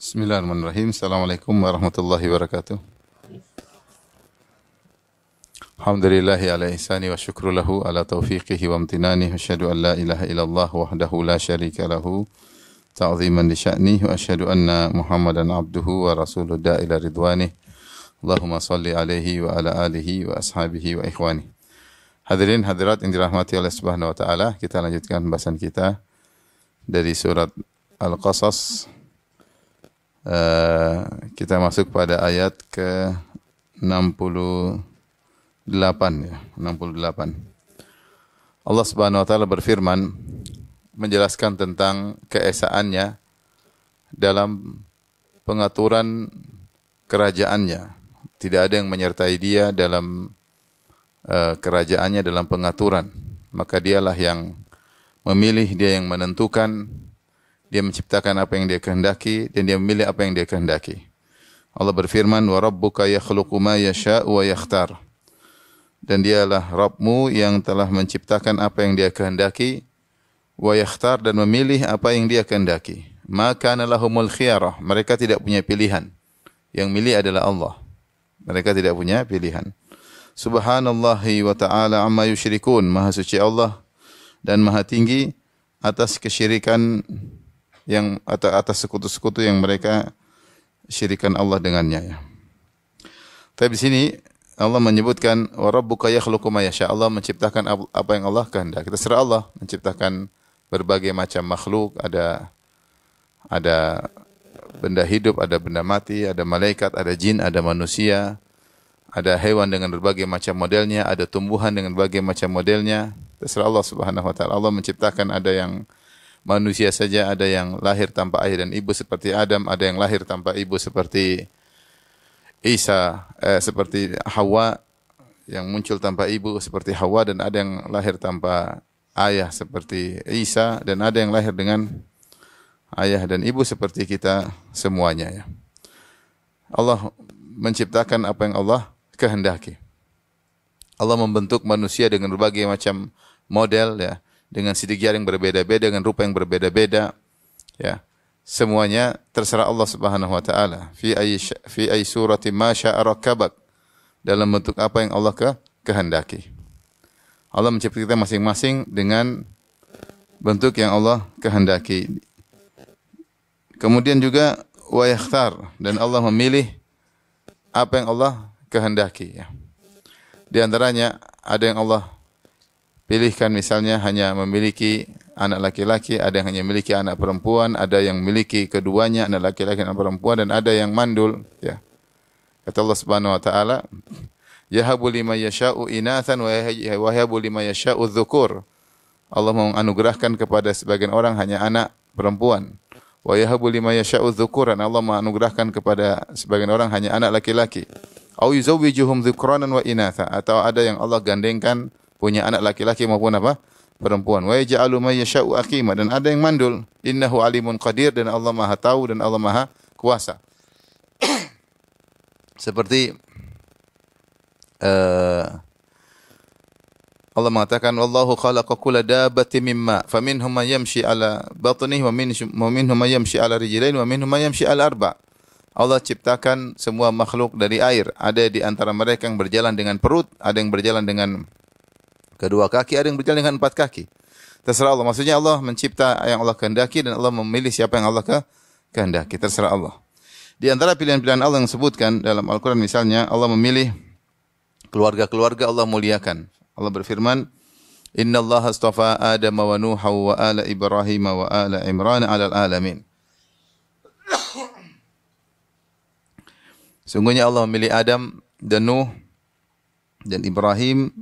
Bismillahirrahmanirrahim. Assalamualaikum warahmatullahi wabarakatuh. Alhamdulillahi ala ihsani wa syukru lahu ala taufiqihi wa amtinani. Wa asyhadu an la ilaha illallah wahdahu la syarika lahu ta'ziman li sya'nih. Wa asyhadu anna Muhammadan abduhu wa rasuluh da'ila ridwanih. Allahumma salli alaihi wa ala alihi wa ashabihi wa ikhwani. Hadirin hadirat yang dirahmati oleh Subhanahu wa taala, kita lanjutkan pembahasan kita dari surat Al-Qasas. Kita masuk pada ayat ke 68 ya, 68. Allah Subhanahu wa taala berfirman menjelaskan tentang keesaannya dalam pengaturan kerajaannya. Tidak ada yang menyertai dia dalam kerajaannya, dalam pengaturan. Maka dialah yang memilih, dia yang menentukan. Dia menciptakan apa yang dia kehendaki dan dia memilih apa yang dia kehendaki. Allah berfirman, "Wa rabbuka yakhluqu ma yasha'u wa yakhtar." Dan dialah Rabbmu yang telah menciptakan apa yang dia kehendaki, wa yakhtar, dan memilih apa yang dia kehendaki. Maka lahumul khiyarah, mereka tidak punya pilihan. Yang milih adalah Allah. Mereka tidak punya pilihan. Subhanallahi wa ta'ala amma yusyrikun. Maha suci Allah dan maha tinggi atas kesyirikan yang atau atas sekutu-sekutu yang mereka syirikan Allah dengannya. Tapi di sini Allah menyebutkan wa rabbuka yakhluqu ma yasha. Allah menciptakan apa yang Allah kehendaki. Terserah Allah menciptakan berbagai macam makhluk, ada benda hidup, ada benda mati, ada malaikat, ada jin, ada manusia, ada hewan dengan berbagai macam modelnya, ada tumbuhan dengan berbagai macam modelnya. Terserah Allah Subhanahu wa taala. Allah menciptakan ada yang manusia saja, ada yang lahir tanpa ayah dan ibu seperti Adam, ada yang lahir tanpa ibu seperti seperti Hawa, yang muncul tanpa ibu seperti Hawa, dan ada yang lahir tanpa ayah seperti Isa, dan ada yang lahir dengan ayah dan ibu seperti kita semuanya ya. Allah menciptakan apa yang Allah kehendaki. Allah membentuk manusia dengan berbagai macam model ya, dengan sidik jari yang berbeda-beda, dengan rupa yang berbeda-beda ya. Semuanya terserah Allah Subhanahu wa taala. Fi ayyi surati ma syaa rakkabak. Dalam bentuk apa yang Allah kehendaki. Allah menciptakan kita masing-masing dengan bentuk yang Allah kehendaki. Kemudian juga wa yakhtar, dan Allah memilih apa yang Allah kehendaki ya. Di antaranya ada yang Allah pilihkan, misalnya hanya memiliki anak laki-laki, ada yang hanya memiliki anak perempuan, ada yang memiliki keduanya, anak laki-laki dan anak perempuan, dan ada yang mandul ya. Kata Allah Subhanahu wa taala, yahabu liman yasha'u inathan wa yahabu liman yasha'u dzukur. Allah menganugerahkan kepada sebagian orang hanya anak perempuan. Wa yahabu liman yasha'u dzukuran. Allah menganugerahkan kepada sebagian orang hanya anak laki-laki. Au yuzawwijuhum dzukranan wa inatha. Atau ada yang Allah gandengkan punya anak laki-laki maupun apa? Perempuan. Wa yaj'alu may yasha'u aqima, dan ada yang mandul. Innahu alimun qadir, dan Allah Maha tahu dan Allah Maha kuasa. Seperti Allah mengatakan, wallahu khalaqa kulla dabbatin mimma faminhum man yamshi ala batnihi wa minhum man yamshi ala rijlain wa minhum man yamshi ala arba'. Allah ciptakan semua makhluk dari air. Ada di antara mereka yang berjalan dengan perut, ada yang berjalan dengan kedua kaki, ada yang berjalan dengan 4 kaki. Terserah Allah. Maksudnya Allah mencipta yang Allah kehendaki dan Allah memilih siapa yang Allah kehendaki. Terserah Allah. Di antara pilihan-pilihan Allah yang disebutkan dalam Al-Quran, misalnya Allah memilih keluarga-keluarga, Allah muliakan. Allah berfirman, Inna Allah astafa Adam wa Nuha wa ala Ibrahim wa ala Imran ala alamin. Sungguhnya Allah memilih Adam dan Nuh dan Ibrahim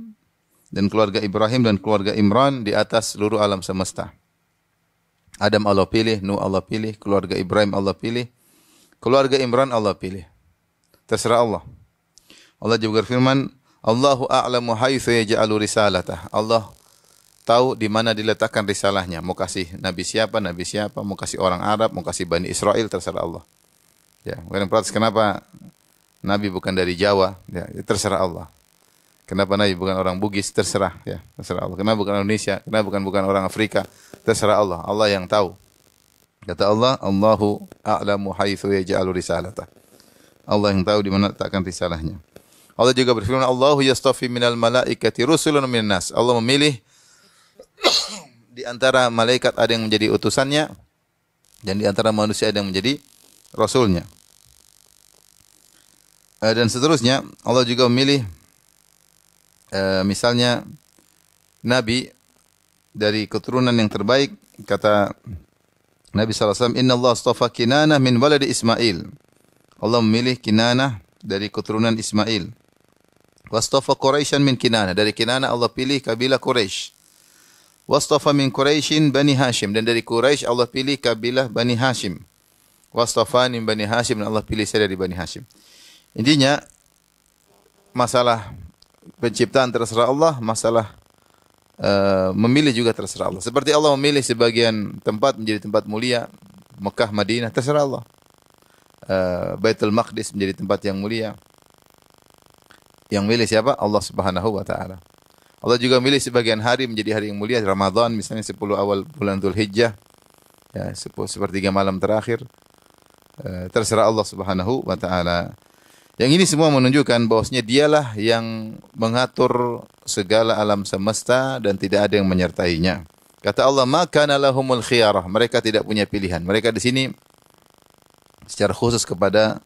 dan keluarga Ibrahim dan keluarga Imran di atas seluruh alam semesta. Adam Allah pilih, Nuh Allah pilih, keluarga Ibrahim Allah pilih, keluarga Imran Allah pilih. Terserah Allah. Allah juga berfirman, Allahu a'lamu haitsu yaj'alu risalatah. Allah tahu di mana diletakkan risalahnya. Mau kasih nabi siapa, mau kasih orang Arab, mau kasih Bani Israel, terserah Allah. Ya, kalian protes kenapa nabi bukan dari Jawa? Ya, terserah Allah. Kenapa Nabi bukan orang Bugis? Terserah ya, terserah Allah. Kenapa bukan Indonesia? Kenapa bukan orang Afrika? Terserah Allah. Allah yang tahu. Kata Allah, Allahu a'lamu haitsu yaj'alu risalatah. Allah yang tahu di mana letakkan risalahnya. Allah juga berfirman, Allahu yastafi minal malaikati rusulun minan nas. Allah memilih di antara malaikat ada yang menjadi utusannya dan di antara manusia ada yang menjadi rasulnya. Dan seterusnya, Allah juga memilih misalnya nabi dari keturunan yang terbaik. Kata Nabi SAW, Inna Allah astafa Kinanah min waladi Ismail. Allah memilih Kinanah dari keturunan Ismail. Wastafa Quraisyan min Kinanah. Dari Kinanah Allah pilih kabilah Quraisy. Wastafa min Quraisyin Bani Hashim. Dan dari Quraisy Allah pilih kabilah Bani Hashim. Wastafani min Bani Hashim. Dan Allah pilih saya dari Bani Hashim. Intinya, masalah penciptaan terserah Allah, masalah memilih juga terserah Allah. Seperti Allah memilih sebagian tempat menjadi tempat mulia, Mekah, Madinah, terserah Allah. Baitul Maqdis menjadi tempat yang mulia. Yang milih siapa? Allah Subhanahu wa taala. Allah juga milih sebagian hari menjadi hari yang mulia, Ramadan misalnya 10 awal bulan Dzulhijjah. Ya, sepertiga malam terakhir. Terserah Allah Subhanahu wa taala. Yang ini semua menunjukkan bahwasanya dialah yang mengatur segala alam semesta dan tidak ada yang menyertainya. Kata Allah, "Ma kana lahumul khiyarah." Mereka tidak punya pilihan. Mereka di sini secara khusus kepada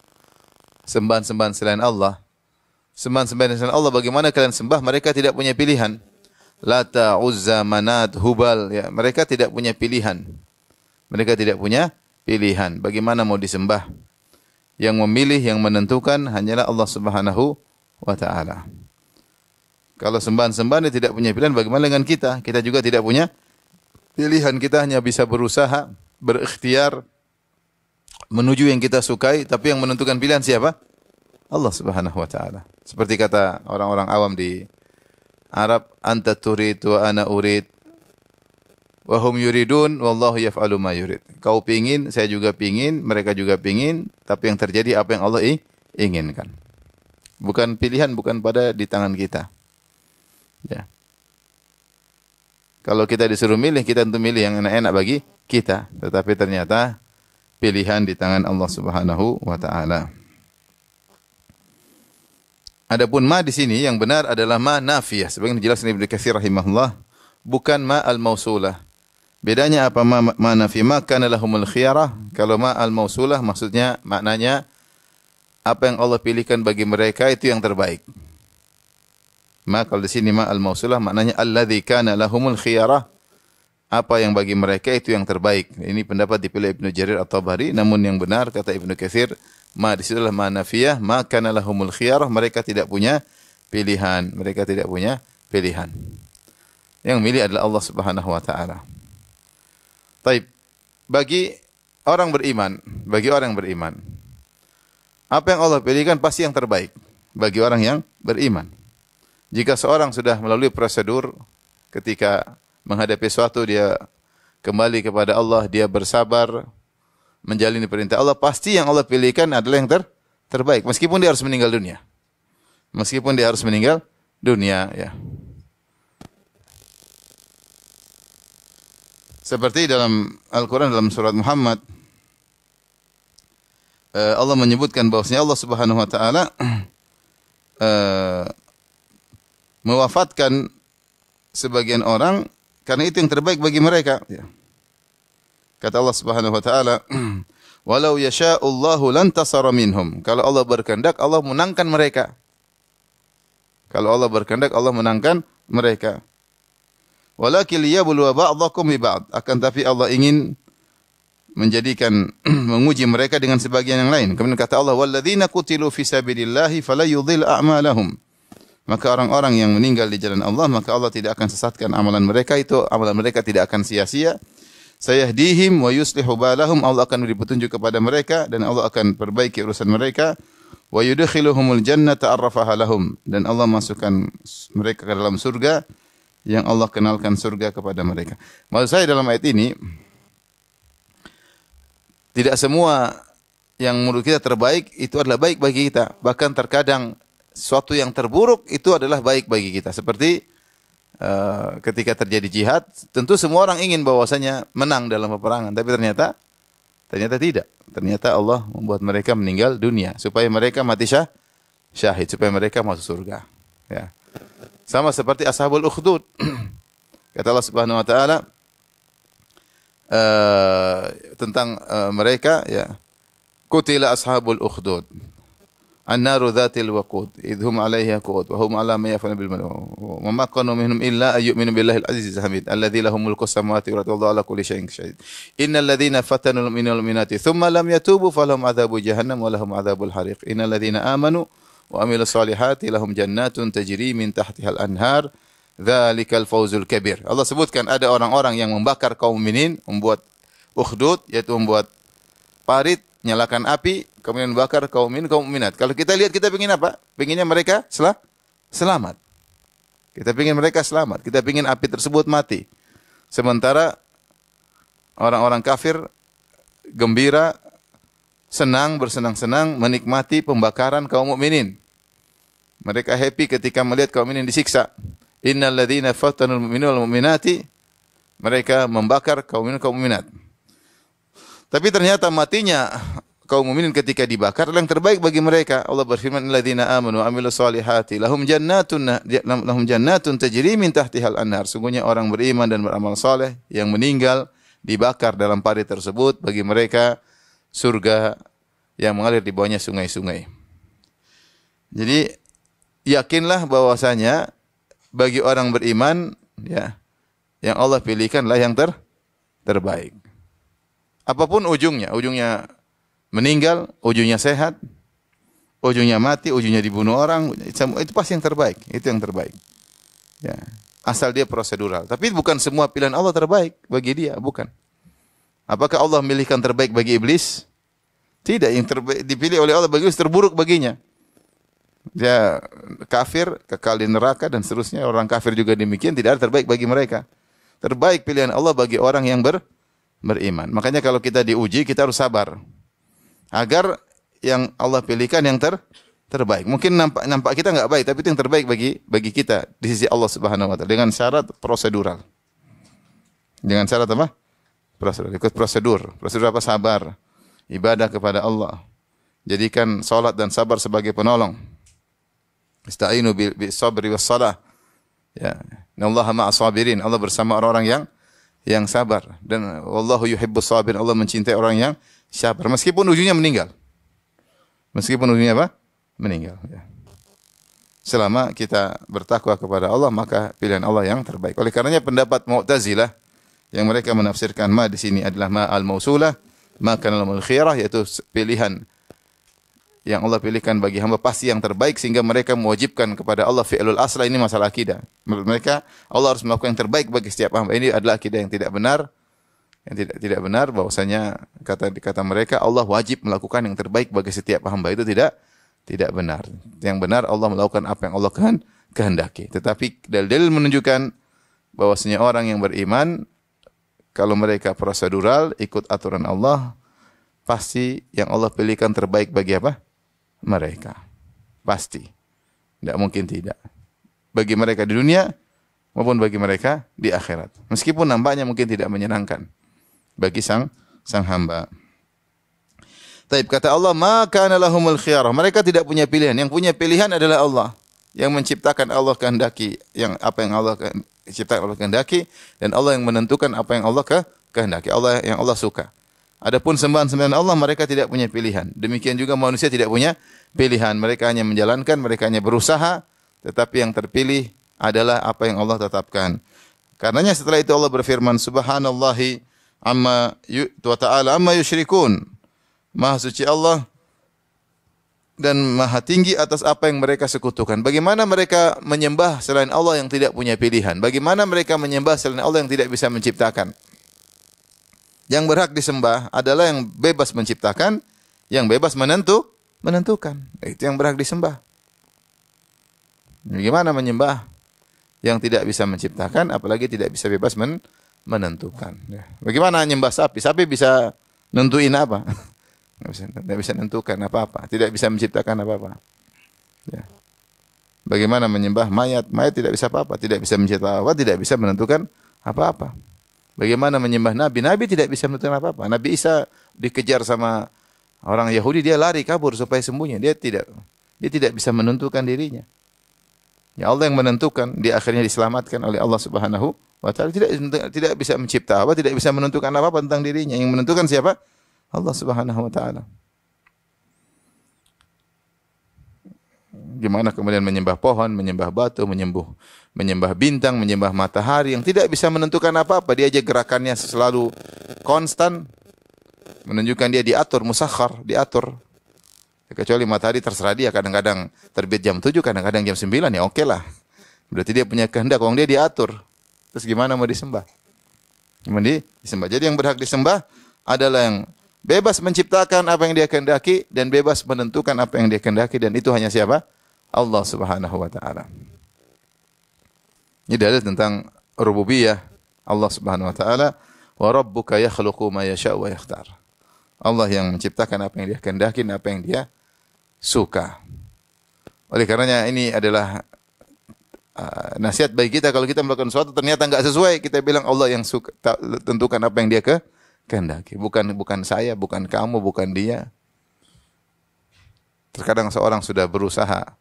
sembahan-sembahan selain Allah. Sembahan-sembahan selain Allah, bagaimana kalian sembah? Mereka tidak punya pilihan. Lata, Uzza, Manat, Hubal, ya, mereka tidak punya pilihan. Mereka tidak punya pilihan. Bagaimana mau disembah? Yang memilih, yang menentukan hanyalah Allah Subhanahu wa taala. Kalau sembahan-sembahan tidak punya pilihan, bagaimana dengan kita? Kita juga tidak punya pilihan. Kita hanya bisa berusaha, berikhtiar menuju yang kita sukai, tapi yang menentukan pilihan siapa? Allah Subhanahu wa taala. Seperti kata orang-orang awam di Arab, anta turid wa ana urid wa hum yuridun wallahu yaf'alu ma yurid. Kau pingin, saya juga pingin, mereka juga pingin, tapi yang terjadi apa yang Allah inginkan. Bukan pilihan, bukan pada di tangan kita. Ya. Kalau kita disuruh milih, kita tentu milih yang enak-enak bagi kita, tetapi ternyata pilihan di tangan Allah Subhanahu wa taala. Adapun ma di sini yang benar adalah ma nafiyah. Sebagaimana dijelaskan Ibnu Katsir rahimahullah, bukan ma al-mausulah. Bedanya apa ma nafiyah? Ma kana lahumul khiyarah. Kalau ma al-mausulah maksudnya maknanya apa yang Allah pilihkan bagi mereka itu yang terbaik. Ma kalau di sini ma al-mausulah maknanya alladzi kana lahumul khiyarah. Apa yang bagi mereka itu yang terbaik. Ini pendapat dipilih Ibnu Jarir At-Tabari, namun yang benar kata Ibnu Katsir, ma disitulah ma nafiyah, ma kana lahumul khiyarah, mereka tidak punya pilihan, mereka tidak punya pilihan. Yang milih adalah Allah Subhanahu wa taala. Baik, bagi orang beriman, apa yang Allah pilihkan pasti yang terbaik bagi orang yang beriman. Jika seorang sudah melalui prosedur ketika menghadapi sesuatu, dia kembali kepada Allah, dia bersabar, menjalani perintah Allah, pasti yang Allah pilihkan adalah yang terbaik. Meskipun dia harus meninggal dunia. Ya. Seperti dalam Al-Quran, dalam surat Muhammad, Allah menyebutkan bahwasanya Allah Subhanahu wa taala mewafatkan sebagian orang karena itu yang terbaik bagi mereka. Ya. Kata Allah Subhanahu wa taala, "Walau yasha'ullahu lantasara minhum." Kalau Allah berkehendak, Allah menangkan mereka. Walakin liyabluwa ba'dakum bi ba'd. Akan tapi Allah ingin menjadikan menguji mereka dengan sebagian yang lain. Kemudian kata Allah, "Walladzina qutilu fi sabilillahi fala yudhil a'malahum." Maka orang-orang yang meninggal di jalan Allah, maka Allah tidak akan sesatkan amalan mereka, itu amalan mereka tidak akan sia-sia. Sayahdihim wa yuslihu balahum, Allah akan beri petunjuk kepada mereka dan Allah akan perbaiki urusan mereka. Wa yudkhiluhumul jannata arrafaha lahum, dan Allah masukkan mereka ke dalam surga yang Allah kenalkan surga kepada mereka. Maksud saya dalam ayat ini, tidak semua yang menurut kita terbaik itu adalah baik bagi kita. Bahkan terkadang sesuatu yang terburuk itu adalah baik bagi kita. Seperti ketika terjadi jihad, tentu semua orang ingin bahwasanya menang dalam peperangan, tapi ternyata Ternyata tidak. Ternyata Allah membuat mereka meninggal dunia supaya mereka mati syahid, supaya mereka masuk surga. Ya. Sama seperti ashabul ukhdud. Kata Allah Subhanahu wa taala tentang mereka, ya. Qutila ashabul ukhdud. An-naru dhatil waqud idhum 'alaiha qu'ud wa hum 'ala ma yaf'aluna bil ma'ruf wa ma kanu minhum illa ayyuminu billahi al-'azizil hamid alladzi lahu mulku samawati wal ardi wallahu 'ala kulli syai'in syahid. Innal ladzina fatanul mu'minina wal mu'minati thumma lam yatubu falahum 'adzabu jahannam wa lahum 'adzabul hariq. Innal ladzina amanu wa 'amilus solihati lahum jannatun tajri min tahtihal anhar dzalikal fawzul kabir. Allah sebutkan ada orang-orang yang membakar kaum mukminin, membuat ukhdud, yaitu membuat parit, nyalakan api, kemudian bakar kaum mukminat. Kalau kita lihat, kita ingin apa? Pinginnya mereka selamat. Kita ingin mereka selamat. Kita ingin api tersebut mati. Sementara orang-orang kafir gembira, senang, bersenang-senang menikmati pembakaran kaum mukminin. Mereka happy ketika melihat kaum mukminin disiksa. Innal ladzina fatanul mu'minina wal mu'minati, mereka membakar kaum mukminat. Tapi ternyata matinya kaum mukminin ketika dibakar adalah yang terbaik bagi mereka. Allah berfirman, "Alladzina amanu wa 'amilus solihati lahum jannatun tajri min tahtihal anhar." Sungguhnya orang beriman dan beramal saleh yang meninggal dibakar dalam parit tersebut, bagi mereka surga yang mengalir di bawahnya sungai-sungai. Jadi yakinlah bahwasanya bagi orang beriman, ya, yang Allah pilihkanlah yang terbaik. Apapun ujungnya meninggal, ujungnya sehat, ujungnya mati, ujungnya dibunuh orang, itu pasti yang terbaik. Itu yang terbaik. Ya, asal dia prosedural. Tapi bukan semua pilihan Allah terbaik bagi dia, bukan. Apakah Allah memilihkan terbaik bagi iblis? Tidak, yang terbaik dipilih oleh Allah bagi iblis terburuk baginya. Dia kafir, kekal di neraka dan seterusnya. Orang kafir juga demikian, tidak ada terbaik bagi mereka. Terbaik pilihan Allah bagi orang yang beriman. Makanya kalau kita diuji, kita harus sabar. Agar yang Allah pilihkan yang terbaik. Mungkin nampak kita enggak baik, tapi itu yang terbaik bagi kita di sisi Allah Subhanahu wa taala, dengan syarat prosedural. Dengan syarat apa? Prosedur. Ikut prosedur. Prosedur apa? Sabar. Ibadah kepada Allah. Jadikan salat dan sabar sebagai penolong. Ista'inu bis sabri was salah. Ya, innallaha ma'as sabirin. Allah bersama orang-orang yang sabar, dan wallahu yuhibbus sabirin. Allah mencintai orang yang sabar meskipun ujungnya meninggal. Meskipun ujungnya apa? Meninggal, ya. Selama kita bertakwa kepada Allah, maka pilihan Allah yang terbaik. Oleh karenanya pendapat Mu'tazilah yang mereka menafsirkan ma di sini adalah ma al-mausulah, ma kana al-khiyarah, yaitu pilihan yang Allah pilihkan bagi hamba pasti yang terbaik, sehingga mereka mewajibkan kepada Allah fi'lul asla. Ini masalah akidah. Menurut mereka Allah harus melakukan yang terbaik bagi setiap hamba. Ini adalah akidah yang tidak benar. Yang tidak benar, bahwasanya kata mereka Allah wajib melakukan yang terbaik bagi setiap hamba. Itu tidak benar. Yang benar Allah melakukan apa yang Allah kehendaki. Tetapi dalil menunjukkan bahwasanya orang yang beriman, kalau mereka prosedural ikut aturan Allah, pasti yang Allah pilihkan terbaik bagi apa? Mereka. Pasti. Tidak mungkin tidak. Bagi mereka di dunia maupun bagi mereka di akhirat. Meskipun nampaknya mungkin tidak menyenangkan bagi sang hamba. Taib, kata Allah, "Ma kana lahumul khiyarah." Mereka tidak punya pilihan. Yang punya pilihan adalah Allah. Yang menciptakan Allah kehendaki, apa yang Allah ciptakan Allah kehendaki, dan Allah yang menentukan apa yang Allah kehendaki, Allah yang Allah suka. Adapun sembahan-sembahan Allah, mereka tidak punya pilihan. Demikian juga manusia tidak punya pilihan. Mereka hanya menjalankan, mereka hanya berusaha, tetapi yang terpilih adalah apa yang Allah tetapkan. Karenanya setelah itu Allah berfirman, "Subhanallahi amma wa ta'ala amma yusyrikun." Maha suci Allah dan maha tinggi atas apa yang mereka sekutukan. Bagaimana mereka menyembah selain Allah yang tidak punya pilihan? Bagaimana mereka menyembah selain Allah yang tidak bisa menciptakan? Yang berhak disembah adalah yang bebas menciptakan, yang bebas menentukan. Itu yang berhak disembah. Bagaimana menyembah yang tidak bisa menciptakan, apalagi tidak bisa bebas menentukan? Bagaimana menyembah sapi? Sapi bisa nentuin apa? Tidak bisa menentukan apa-apa. Tidak bisa menciptakan apa-apa. Ya. Bagaimana menyembah mayat? Mayat tidak bisa apa-apa. Tidak bisa menciptakan apa-apa. Tidak bisa menentukan apa-apa. Bagaimana menyembah Nabi? Nabi tidak bisa menentukan apa-apa. Nabi Isa dikejar sama orang Yahudi, dia lari kabur supaya sembunyi. Dia tidak bisa menentukan dirinya. Ya Allah yang menentukan, dia akhirnya diselamatkan oleh Allah Subhanahu wa taala. Tidak bisa mencipta apa, tidak bisa menentukan apa-apa tentang dirinya. Yang menentukan siapa? Allah Subhanahu wa taala. Gimana kemudian menyembah pohon, menyembah batu, menyembah bintang, menyembah matahari yang tidak bisa menentukan apa-apa. Dia aja gerakannya selalu konstan, menunjukkan dia diatur, musakhar, diatur. Kecuali matahari terserah dia, kadang-kadang terbit jam 7, kadang-kadang jam 9, ya oke lah. Berarti dia punya kehendak, kalau dia diatur. Terus gimana mau disembah? Gimana disembah? Jadi yang berhak disembah adalah yang bebas menciptakan apa yang dia kehendaki dan bebas menentukan apa yang dia kehendaki, dan itu hanya siapa? Allah Subhanahu wa taala. Ini dalil tentang rububiyah Allah Subhanahu wa taala, wa rabbuka yakhluqu ma yasha' wa yakhtar. Allah yang menciptakan apa yang dia kehendaki dan apa yang dia suka. Oleh karenanya ini adalah nasihat bagi kita, kalau kita melakukan sesuatu ternyata enggak sesuai, kita bilang Allah yang suka, tentukan apa yang dia kehendaki. Bukan saya, bukan kamu, bukan dia. Terkadang seorang sudah berusaha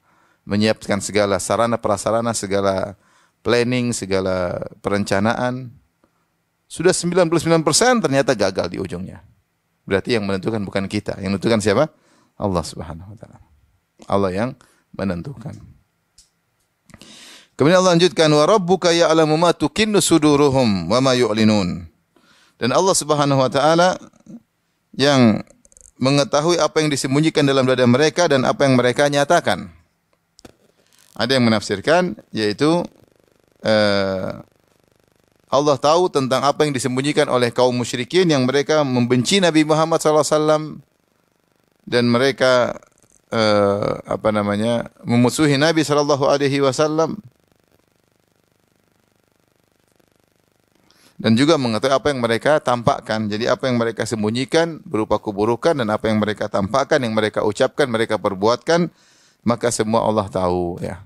menyiapkan segala sarana prasarana, segala planning, segala perencanaan. Sudah 99% ternyata gagal di ujungnya. Berarti yang menentukan bukan kita. Yang menentukan siapa? Allah Subhanahu wa taala. Allah yang menentukan. Kemudian Allah lanjutkan, wa rabbuka ya'lamu ma tukinnu suduruhum wa ma yu'linun. Dan Allah Subhanahu wa taala yang mengetahui apa yang disembunyikan dalam dada mereka dan apa yang mereka nyatakan. Ada yang menafsirkan yaitu Allah tahu tentang apa yang disembunyikan oleh kaum musyrikin yang mereka membenci Nabi Muhammad SAW dan mereka memusuhi Nabi SAW. Dan juga mengetahui apa yang mereka tampakkan. Jadi apa yang mereka sembunyikan berupa keburukan dan apa yang mereka tampakkan, yang mereka ucapkan, mereka perbuatkan, maka semua Allah tahu, ya.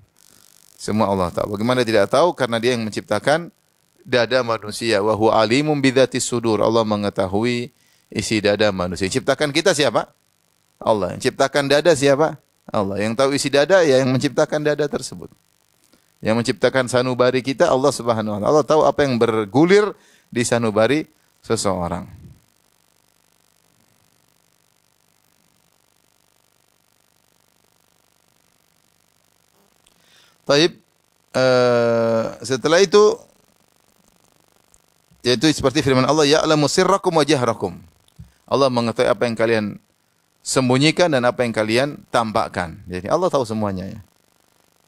Semua Allah tahu. Bagaimana tidak tahu? Karena Dia yang menciptakan dada manusia. Wa huwa alimun bidzatis sudur. Allah mengetahui isi dada manusia. Yang ciptakan kita siapa? Allah. Yang ciptakan dada siapa? Allah. Yang tahu isi dada ya yang menciptakan dada tersebut. Yang menciptakan sanubari kita Allah Subhanahu wa taala. Allah tahu apa yang bergulir di sanubari seseorang. Baik, setelah itu yaitu seperti firman Allah, ya'lamu sirrakum wa jahrakum. Allah mengetahui apa yang kalian sembunyikan dan apa yang kalian tampakkan. Jadi Allah tahu semuanya, ya.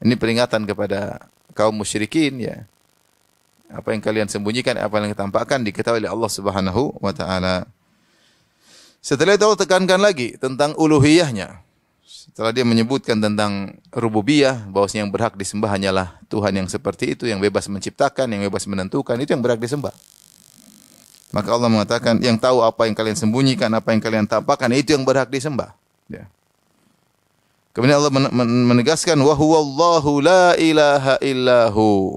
Ini peringatan kepada kaum musyrikin, ya. Apa yang kalian sembunyikan, apa yang kalian tampakkan diketahui oleh Allah Subhanahu wa taala. Setelah itu Allah tekankan lagi tentang uluhiyahnya. Setelah dia menyebutkan tentang rububiyah, bahwasanya yang berhak disembah hanyalah Tuhan yang seperti itu, yang bebas menciptakan, yang bebas menentukan, itu yang berhak disembah. Maka Allah mengatakan, yang tahu apa yang kalian sembunyikan, apa yang kalian tampakkan, itu yang berhak disembah. Ya. Kemudian Allah menegaskan, wa huwallahu la ilaha illahu.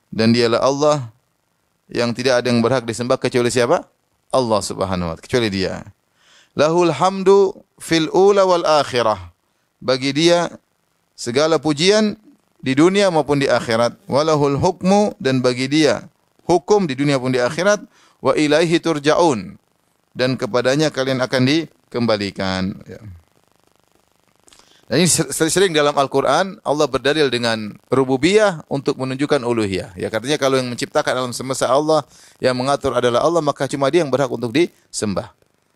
Dan dialah Allah yang tidak ada yang berhak disembah kecuali siapa? Allah Subhanahu wa taala, kecuali Dia. Lahul hamdu fil ula wal akhirah. Bagi Dia segala pujian di dunia maupun di akhirat. Walahul hukmu, dan bagi Dia hukum di dunia maupun di akhirat. Wa ilaihi turja'un, dan kepadanya kalian akan dikembalikan. Ya. Dan ini sering dalam Al-Quran Allah berdalil dengan rububiyah untuk menunjukkan uluhiyah. Ya, katanya kalau yang menciptakan alam semesta Allah, yang mengatur adalah Allah, maka cuma Dia yang berhak untuk disembah.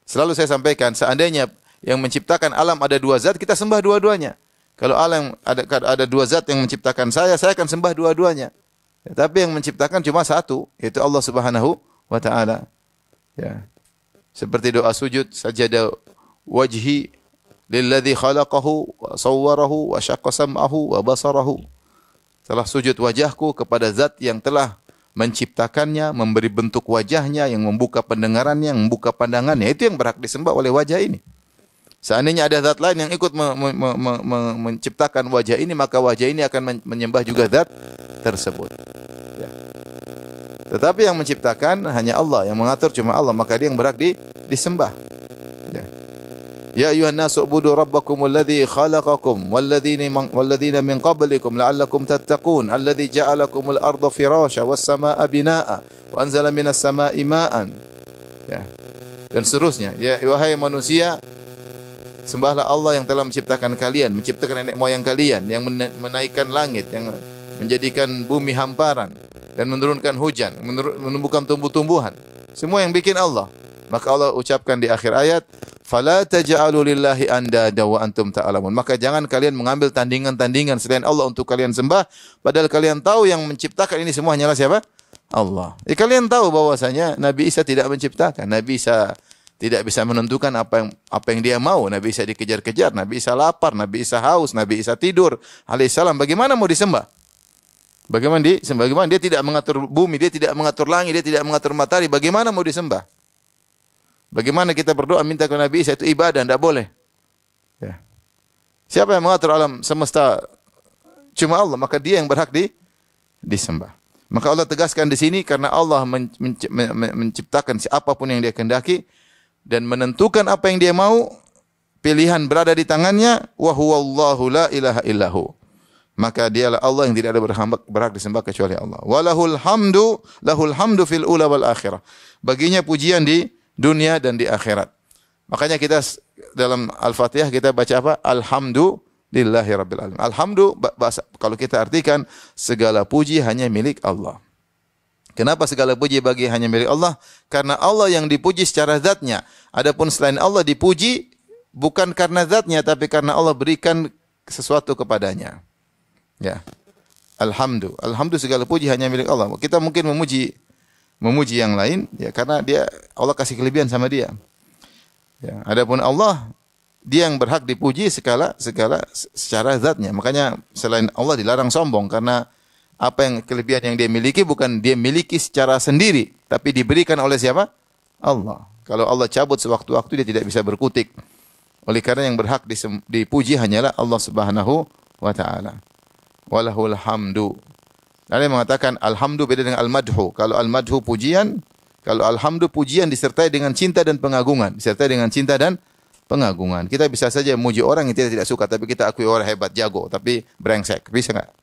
Selalu saya sampaikan, seandainya yang menciptakan alam ada dua zat, kita sembah dua-duanya. Kalau alam ada dua zat yang menciptakan saya akan sembah dua-duanya. Ya, tapi yang menciptakan cuma satu, yaitu Allah Subhanahu wa ta'ala. Ya. Seperti doa sujud, sajada wajhi lilladzi khalaqahu wa sawwarahu wa syaqqa sam'ahu wa basarahu. Telah sujud wajahku kepada zat yang telah menciptakannya, memberi bentuk wajahnya, yang membuka pendengarannya, yang membuka pandangannya. Itu yang berhak disembah oleh wajah ini. Seandainya ada zat lain yang ikut menciptakan wajah ini, maka wajah ini akan menyembah juga zat tersebut. Ya. Tetapi yang menciptakan hanya Allah, yang mengatur cuma Allah, maka dia yang berhak disembah. Ya. Ya ayuhan nasu ubudu rabbakumul ladzi khalaqakum walladzina min qablikum la'allakum tattaqun alladzi ja'alakumul arda firasya was samaa'a binaa'a wa anzala minas samaa'i ma'an. Ya. Dan seterusnya. Ya wahai manusia, sembahlah Allah yang telah menciptakan kalian, menciptakan nenek moyang kalian, yang menaikkan langit, yang menjadikan bumi hamparan dan menurunkan hujan, menumbuhkan tumbuh-tumbuhan. Semua yang bikin Allah. Maka Allah ucapkan di akhir ayat, "Fala taj'alu lillahi andada wa antum ta'lamun." Maka jangan kalian mengambil tandingan-tandingan selain Allah untuk kalian sembah, padahal kalian tahu yang menciptakan ini semua hanyalah siapa? Allah. Kalian tahu bahwasanya Nabi Isa tidak menciptakan. Nabi Isa tidak bisa menentukan apa yang dia mau. Nabi Isa dikejar-kejar, Nabi Isa lapar, Nabi Isa haus, Nabi Isa tidur. Alaihissalam, bagaimana mau disembah? Bagaimana dia tidak mengatur bumi, dia tidak mengatur langit, dia tidak mengatur matahari. Bagaimana mau disembah? Bagaimana kita berdoa minta ke Nabi Isa, itu ibadah, tidak boleh. Ya. Siapa yang mengatur alam semesta? Cuma Allah, maka dia yang berhak disembah. Maka Allah tegaskan di sini karena Allah menciptakan siapapun yang dia kehendaki dan menentukan apa yang dia mau, pilihan berada di tangannya, wa huwallahu la ilaha illahu. Maka dialah Allah yang tidak ada berhak disembah kecuali Allah. Walahul hamdu, lahul hamdu fil ula wal akhirah. Baginya pujian di dunia dan di akhirat. Makanya kita dalam Al-Fatihah kita baca apa? Alhamdulillahi rabbil alamin. Alhamdu bahasa kalau kita artikan segala puji hanya milik Allah. Kenapa segala puji hanya milik Allah? Karena Allah yang dipuji secara zatnya. Adapun selain Allah dipuji bukan karena zatnya tapi karena Allah berikan sesuatu kepadanya. Ya. Alhamdu segala puji hanya milik Allah. Kita mungkin memuji yang lain ya karena Allah kasih kelebihan sama dia. Ya, adapun Allah dia yang berhak dipuji secara zatnya. Makanya selain Allah dilarang sombong karena apa yang kelebihan yang dia miliki bukan dia miliki secara sendiri tapi diberikan oleh siapa? Allah. Kalau Allah cabut sewaktu-waktu dia tidak bisa berkutik. Oleh karena yang berhak dipuji hanyalah Allah Subhanahu wa taala. Walahul hamdu. Ada yang mengatakan alhamdu beda dengan al-madhu. Kalau al-madhu pujian, kalau alhamdu pujian disertai dengan cinta dan pengagungan. Disertai dengan cinta dan pengagungan. Kita bisa saja memuji orang yang tidak suka, tapi kita akui orang hebat, jago, tapi brengsek. Bisa enggak?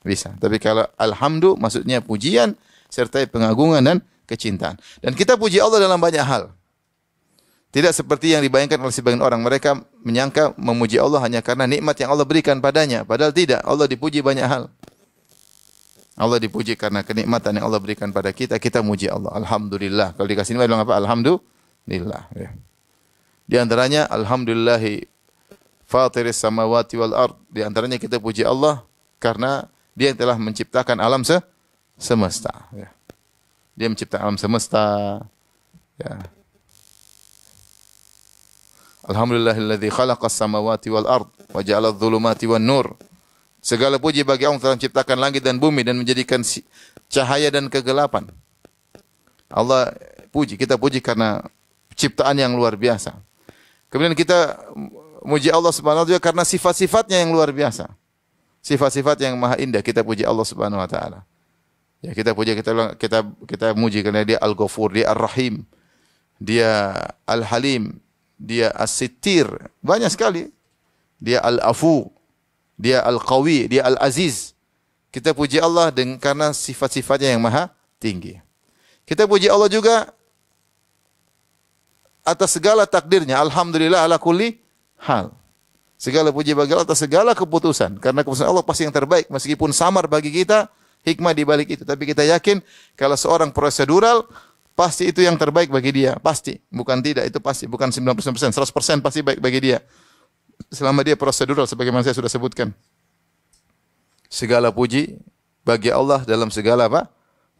Bisa. Tapi kalau alhamdu maksudnya pujian, sertai pengagungan dan kecintaan. Dan kita puji Allah dalam banyak hal. Tidak seperti yang dibayangkan oleh sebagian orang. Mereka menyangka memuji Allah hanya karena nikmat yang Allah berikan padanya. Padahal tidak. Allah dipuji banyak hal. Allah dipuji karena kenikmatan yang Allah berikan pada kita. Kita muji Allah. Alhamdulillah. Kalau dikasih nikmat bilang apa? Alhamdulillah. Ya. Di antaranya alhamdulillahi fatiris samawati wal ard. Di antaranya kita puji Allah karena dia yang telah menciptakan alam semesta. Ya. Dia menciptakan alam semesta. Ya. Alhamdulillahilladzi khalaqas samawati wal ard wa ja'ala adh-dhulumati wan nur. Segala puji bagi Allah telah menciptakan langit dan bumi dan menjadikan cahaya dan kegelapan. Allah puji, kita puji karena ciptaan yang luar biasa. Kemudian kita muji Allah Subhanahu wa taala karena sifat-sifatnya yang luar biasa. Sifat-sifat yang maha indah kita puji Allah Subhanahu wa taala. Ya kita puji kita muji karena dia Al-Ghafur, dia Ar-Rahim, dia Al-Halim, dia As-Sittir, banyak sekali. Dia Al-Afu, dia Al-Qawi, dia Al-Aziz. Kita puji Allah karena sifat-sifatnya yang maha tinggi. Kita puji Allah juga atas segala takdirnya. Alhamdulillah ala kulli hal. Segala puji bagi Allah atas segala keputusan. Karena keputusan Allah pasti yang terbaik. Meskipun samar bagi kita, hikmah di balik itu. Tapi kita yakin kalau seorang prosedural, pasti itu yang terbaik bagi dia. Pasti. Bukan tidak, itu pasti. Bukan 90%, 100% pasti baik bagi dia. Selama dia prosedural, sebagaimana saya sudah sebutkan. Segala puji bagi Allah dalam segala apa?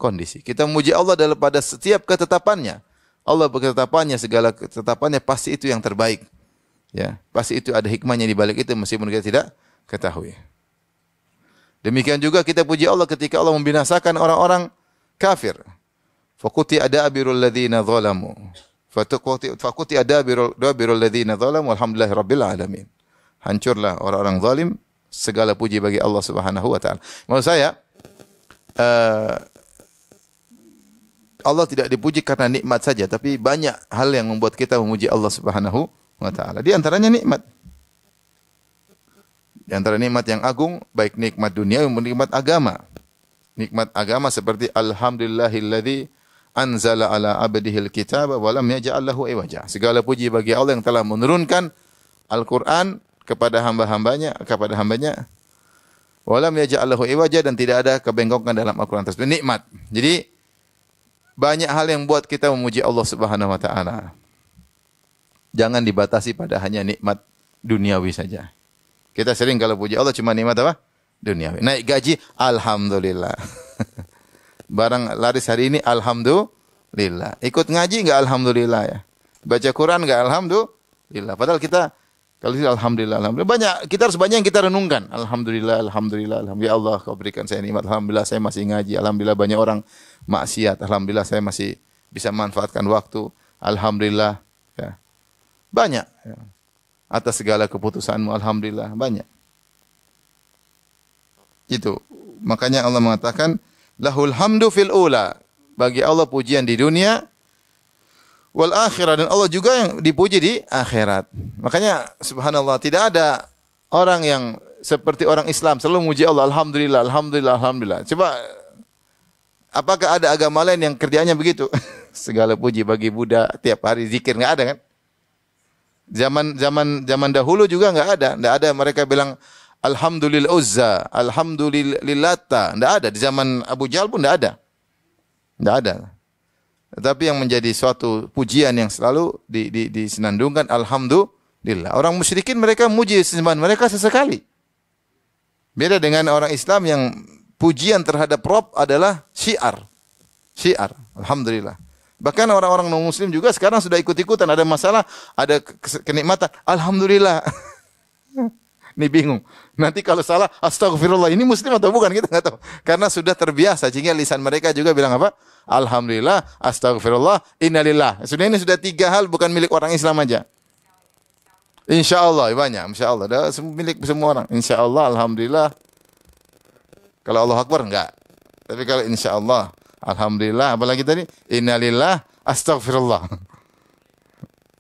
Kondisi. Kita memuji Allah dalam pada setiap ketetapannya. Allah berketetapannya, segala ketetapannya pasti itu yang terbaik. Ya, pasti itu ada hikmahnya di balik itu meskipun kita tidak ketahui. Demikian juga kita puji Allah ketika Allah membinasakan orang-orang kafir. Faquti adabirul ladzina zalamu. Faquti adabirul ladzina zalamu walhamdulillahi rabbil alamin. Hancurlah orang-orang zalim, segala puji bagi Allah Subhanahu wa taala. Maksud saya Allah tidak dipuji karena nikmat saja, tapi banyak hal yang membuat kita memuji Allah Subhanahu wa taala. Di antaranya nikmat. Di antara nikmat yang agung, baik nikmat dunia maupun nikmat agama. Nikmat agama seperti alhamdulillahilladzi anzala ala abdihil kitaba wa lam yaj'al lahu iwaja. Segala puji bagi Allah yang telah menurunkan Al-Qur'an kepada hamba-hambanya, wa lam yaj'al lahu iwaja, dan tidak ada kebengkokan dalam Al-Qur'an tersebut. Nikmat. Jadi banyak hal yang buat kita memuji Allah Subhanahu wa taala. Jangan dibatasi pada hanya nikmat duniawi saja. Kita sering kalau puji Allah cuma nikmat apa? Duniawi. Naik gaji, alhamdulillah. Barang laris hari ini, alhamdulillah. Ikut ngaji enggak alhamdulillah ya. Baca Quran enggak alhamdulillah. Padahal kita kalau alhamdulillah, alhamdulillah. Banyak, kita harus banyak yang kita renungkan. Alhamdulillah, alhamdulillah, alhamdulillah. Ya Allah, Kau berikan saya nikmat. Alhamdulillah saya masih ngaji. Alhamdulillah banyak orang maksiat. Alhamdulillah saya masih bisa memanfaatkan waktu. Alhamdulillah. Ya. Banyak. Ya. Atas segala keputusanmu, alhamdulillah, banyak. Itu. Makanya Allah mengatakan, lahul hamdu fil ula. Bagi Allah pujian di dunia, wal akhirah, dan Allah juga yang dipuji di akhirat. Makanya subhanallah, tidak ada orang yang seperti orang Islam selalu memuji Allah, alhamdulillah, alhamdulillah, alhamdulillah. Coba, apakah ada agama lain yang kerjanya begitu? Segala puji bagi Buddha, tiap hari zikir, enggak ada kan? Zaman dahulu juga enggak ada mereka bilang alhamdulillah Uzza, alhamdulillah Lata, enggak ada. Di zaman Abu Jahal pun enggak ada. Tetapi yang menjadi suatu pujian yang selalu disenandungkan alhamdulillah. Orang musyrikin mereka memuji sembahan mereka sesekali. Beda dengan orang Islam yang pujian terhadap Rabb adalah syiar. Alhamdulillah. Bahkan orang-orang non-muslim juga sekarang sudah ikut-ikutan. Ada masalah, ada kenikmatan. Alhamdulillah. Ini bingung. Nanti kalau salah, astagfirullah. Ini muslim atau bukan? Kita nggak tahu. Karena sudah terbiasa. Sehingga lisan mereka juga bilang apa? Alhamdulillah, astagfirullah, innalillah. Sudah ini sudah 3 hal bukan milik orang Islam aja. Insya Allah, banyak. Insya Allah. Milik semua orang. Insya Allah, alhamdulillah. Kalau Allah Akbar, enggak. Tapi kalau insya Allah, alhamdulillah, apalagi tadi? Innalillah, astagfirullah.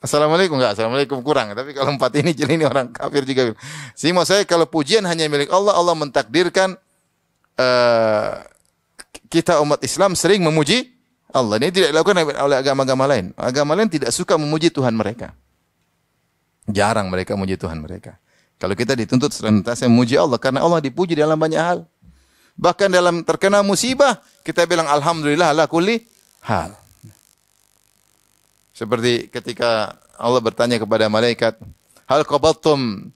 Assalamualaikum, enggak? Assalamualaikum kurang. Tapi kalau 4 ini orang kafir juga. Sehingga maksud saya, kalau pujian hanya milik Allah, Allah mentakdirkan kita umat Islam sering memuji Allah. Ini tidak dilakukan oleh agama-agama lain. Agama lain tidak suka memuji Tuhan mereka. Jarang mereka memuji Tuhan mereka. Kalau kita dituntut senantiasa memuji Allah, karena Allah dipuji dalam banyak hal. Bahkan dalam terkena musibah, kita bilang alhamdulillah ala kulli hal. Seperti ketika Allah bertanya kepada malaikat, hal qabattum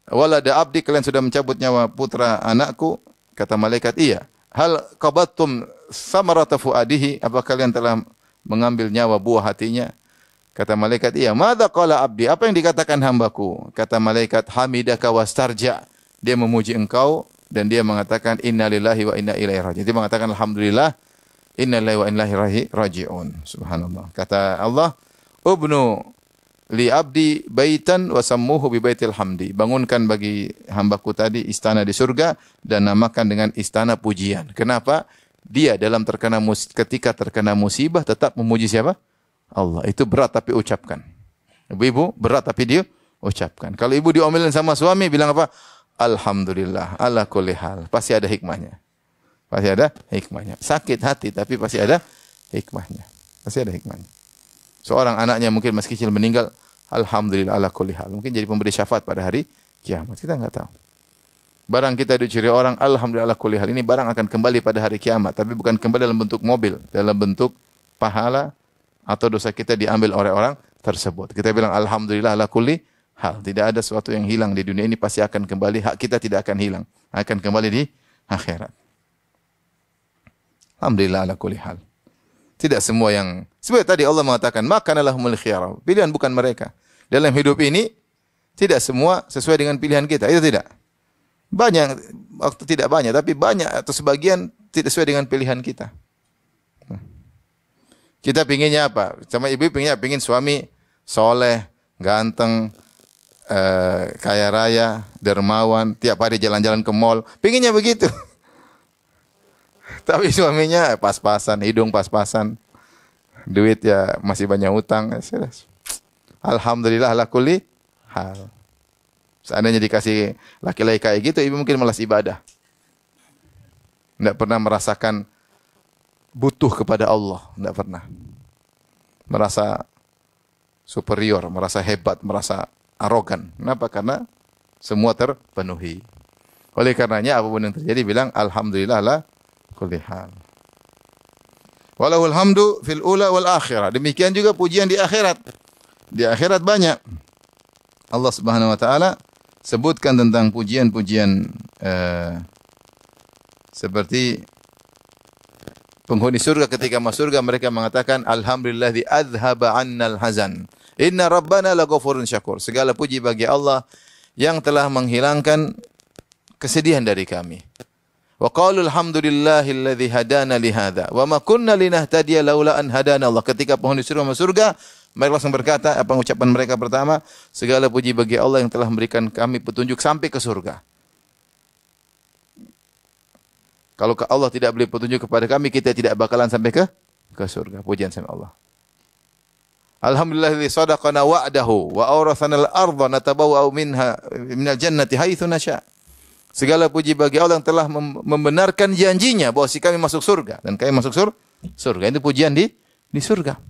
walada abdi, kalian sudah mencabut nyawa putra anakku? Kata malaikat, iya. Hal qabattum samarata fuadihi, apa kalian telah mengambil nyawa buah hatinya? Kata malaikat, iya. Madza qala abdi, apa yang dikatakan hambaku? Kata malaikat, hamidaka wastarja, dia memuji engkau dan dia mengatakan innalillahi wa inna ilaihi raji'un. Dia mengatakan alhamdulillah, innalillahi wa inna ilaihi raji'un. Subhanallah. Kata Allah, ubnu li abdi baitan wa sammuhu bi baitil hamdi. Bangunkan bagi hambaku tadi istana di surga dan namakan dengan istana pujian. Kenapa? Dia dalam ketika terkena musibah tetap memuji siapa? Allah. Itu berat tapi ucapkan. Ibu berat tapi dia ucapkan. Kalau ibu diomelin sama suami bilang apa? Alhamdulillah ala kulli hal. Pasti ada hikmahnya. Pasti ada hikmahnya. Sakit hati tapi pasti ada hikmahnya. Pasti ada hikmahnya. Seorang anaknya mungkin masih kecil meninggal, alhamdulillah ala kulli hal. Mungkin jadi pemberi syafaat pada hari kiamat. Kita enggak tahu. Barang kita dicuri orang, alhamdulillah ala kulli hal. Ini barang akan kembali pada hari kiamat, tapi bukan kembali dalam bentuk mobil, dalam bentuk pahala atau dosa kita diambil oleh orang tersebut. Kita bilang alhamdulillah ala kulli hal. Tidak ada sesuatu yang hilang di dunia ini, pasti akan kembali. Hak kita tidak akan hilang, akan kembali di akhirat. Alhamdulillah ala kulli hal. Tidak semua yang seperti tadi Allah mengatakan makanalahumul khiyara. Pilihan bukan mereka. Dalam hidup ini tidak semua sesuai dengan pilihan kita. Itu tidak. Banyak waktu tidak banyak, tapi banyak atau sebagian tidak sesuai dengan pilihan kita. Kita pinginnya apa? Sama ibu pingin suami soleh, ganteng, kaya raya, dermawan, tiap hari jalan-jalan ke mall. Pinginnya begitu. Tapi suaminya pas-pasan, hidung pas-pasan. Duit ya masih banyak utang. Alhamdulillah ala kulli hal. Seandainya dikasih laki-laki kayak gitu, ibu mungkin malas ibadah. Tidak pernah merasakan butuh kepada Allah. Tidak pernah. Merasa superior, merasa hebat, merasa arogan. Kenapa? Karena semua terpenuhi. Oleh karenanya apapun yang terjadi bilang alhamdulillah ala kulli hal. Walahul hamdu fil ula wal akhirah. Demikian juga pujian di akhirat. Di akhirat banyak. Allah Subhanahu wa taala sebutkan tentang pujian-pujian seperti penghuni surga ketika masuk surga mereka mengatakan alhamdulilladzi adzhaba 'annal hazan. Inna rabbana laghafurun syakur. Segala puji bagi Allah yang telah menghilangkan kesedihan dari kami. Wa qalu alhamdulillahilladzi hadana li hadza wa ma kunna linahtadiya laula an hadana Allah. Ketika penghuni surga masuk surga, mereka langsung berkata, apa ucapan mereka pertama? Segala puji bagi Allah yang telah memberikan kami petunjuk sampai ke surga. Kalau Allah tidak beri petunjuk kepada kami, kita tidak bakalan sampai ke surga. Pujian sama Allah. Alhamdulillah sadaqana wa'dahu wa awrathana al-ardha natabawwa'u minal jannati haitsu nasha. Segala puji bagi Allah yang telah membenarkan janjinya bahwa si kami masuk surga dan kami masuk surga. Itu pujian di surga.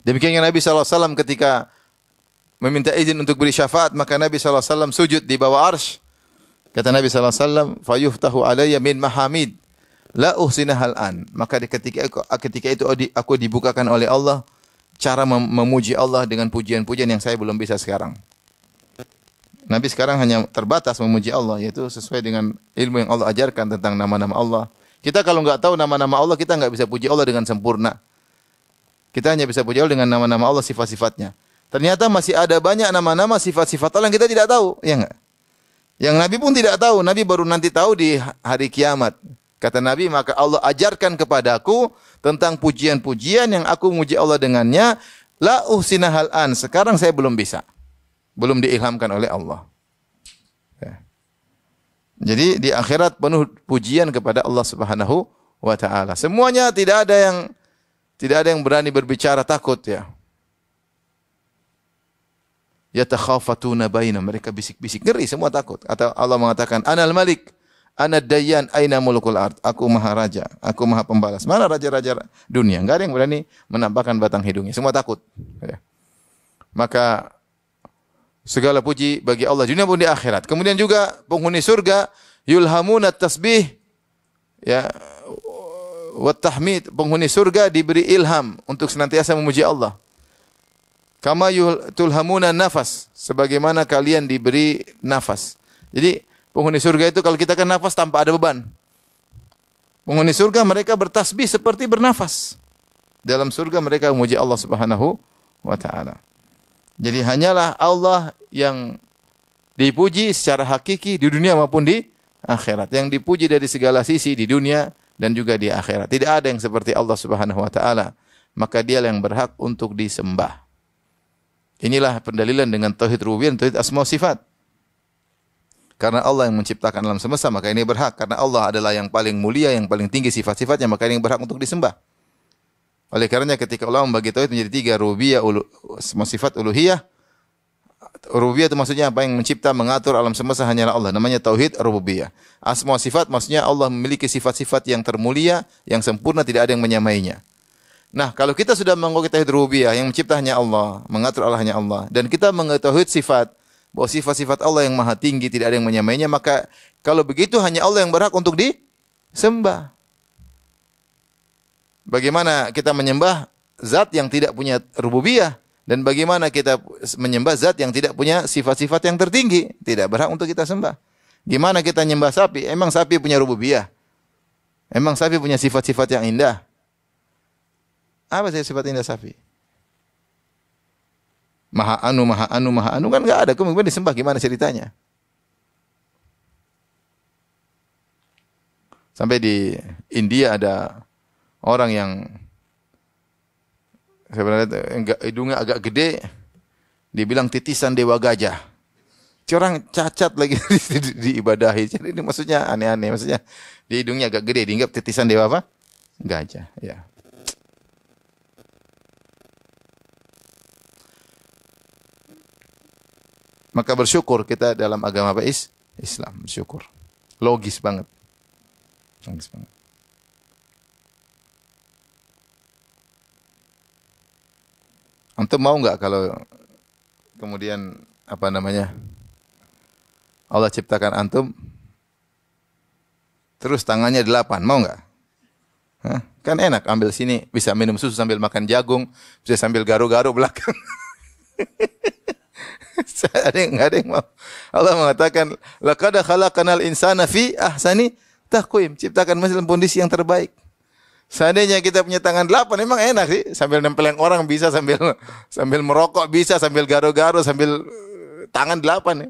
Demikian Nabi SAW ketika meminta izin untuk beri syafaat, maka Nabi SAW sujud di bawah arsy. Kata Nabi SAW, fayuftahu alayya min mahamid la uhsinahal an. Maka ketika itu aku dibukakan oleh Allah cara memuji Allah dengan pujian-pujian yang saya belum bisa sekarang. Nabi sekarang hanya terbatas memuji Allah, yaitu sesuai dengan ilmu yang Allah ajarkan tentang nama-nama Allah. Kita kalau nggak tahu nama-nama Allah, kita nggak bisa puji Allah dengan sempurna. Kita hanya bisa puji Allah dengan nama-nama Allah, sifat-sifatnya. Ternyata masih ada banyak nama-nama sifat-sifat Allah yang kita tidak tahu, ya enggak? Yang Nabi pun tidak tahu, Nabi baru nanti tahu di hari kiamat. Kata Nabi, maka Allah ajarkan kepadaku tentang pujian-pujian yang aku muji Allah dengannya. La uhsinahal an. Sekarang saya belum bisa. Belum diilhamkan oleh Allah. Ya. Jadi di akhirat penuh pujian kepada Allah Subhanahu wa taala. Semuanya tidak ada yang berani berbicara takut ya. Yatakhafatuna bainahum, mereka bisik-bisik, ngeri, semua takut. Atau Allah mengatakan, Anal Malik, Anad Dayyan, aina mulukul ard. Aku maha raja, aku maha pembalas. Mana raja-raja dunia? Enggak ada yang berani menampakkan batang hidungnya. Semua takut. Ya. Maka segala puji bagi Allah dunia pun di akhirat. Kemudian juga penghuni surga yulhamuna tasbih ya wa tahmid. Penghuni surga diberi ilham untuk senantiasa memuji Allah. Kama tulhamuna nafas, sebagaimana kalian diberi nafas. Jadi penghuni surga itu kalau kita kan nafas tanpa ada beban. Penghuni surga mereka bertasbih seperti bernafas. Dalam surga mereka memuji Allah Subhanahu wa taala. Jadi hanyalah Allah yang dipuji secara hakiki di dunia maupun di akhirat. Yang dipuji dari segala sisi di dunia dan juga di akhirat. Tidak ada yang seperti Allah Subhanahu wa taala. Maka dia yang berhak untuk disembah. Inilah pendalilan dengan tauhid rububiyah dan tauhid asma sifat. Karena Allah yang menciptakan alam semesta, maka ini berhak. Karena Allah adalah yang paling mulia, yang paling tinggi sifat-sifatnya, maka ini berhak untuk disembah. Oleh karenanya ketika ulama membagi tauhid menjadi 3, rububiyah, asma sifat, uluhiyah. Rububiyah itu maksudnya apa? Yang mencipta, mengatur alam semesta hanyalah Allah. Namanya tauhid rububiyah. Asma sifat maksudnya Allah memiliki sifat-sifat yang termulia, yang sempurna, tidak ada yang menyamainya. Nah, kalau kita sudah mengaku tauhid rububiyah, yang mencipta hanya Allah, mengatur Allah hanya Allah, dan kita mengetahui sifat, bahwa sifat-sifat Allah yang maha tinggi, tidak ada yang menyamainya, maka kalau begitu hanya Allah yang berhak untuk disembah. Bagaimana kita menyembah zat yang tidak punya rububiyah, dan bagaimana kita menyembah zat yang tidak punya sifat-sifat yang tertinggi, tidak berhak untuk kita sembah. Gimana kita menyembah sapi? Emang sapi punya rububiyah? Emang sapi punya sifat-sifat yang indah? Apa sih sifat indah sapi? Maha anu kan enggak ada. Kemudian disembah gimana ceritanya? Sampai di India ada orang yang sebenarnya hidungnya agak gede, dibilang titisan dewa gajah. Orang cacat lagi diibadahi. Jadi ini maksudnya aneh-aneh. Maksudnya di hidungnya agak gede, dianggap titisan dewa apa? Gajah. Ya. Maka bersyukur kita dalam agama apa? Islam. Bersyukur. Logis banget. Logis banget. Antum mau nggak kalau kemudian apa namanya? Allah ciptakan antum, terus tangannya 8, mau nggak? Hah? Kan enak, ambil sini, bisa minum susu sambil makan jagung, bisa sambil garu-garu belakang. Ada yang mau. Allah mengatakan, laqad khalaqnal insana fi ahsani taqwim, ciptakan manusia dalam kondisi yang terbaik. Seandainya kita punya tangan 8, memang enak sih, sambil nempelin orang bisa, sambil merokok bisa, sambil garu-garu, sambil tangan 8 ya.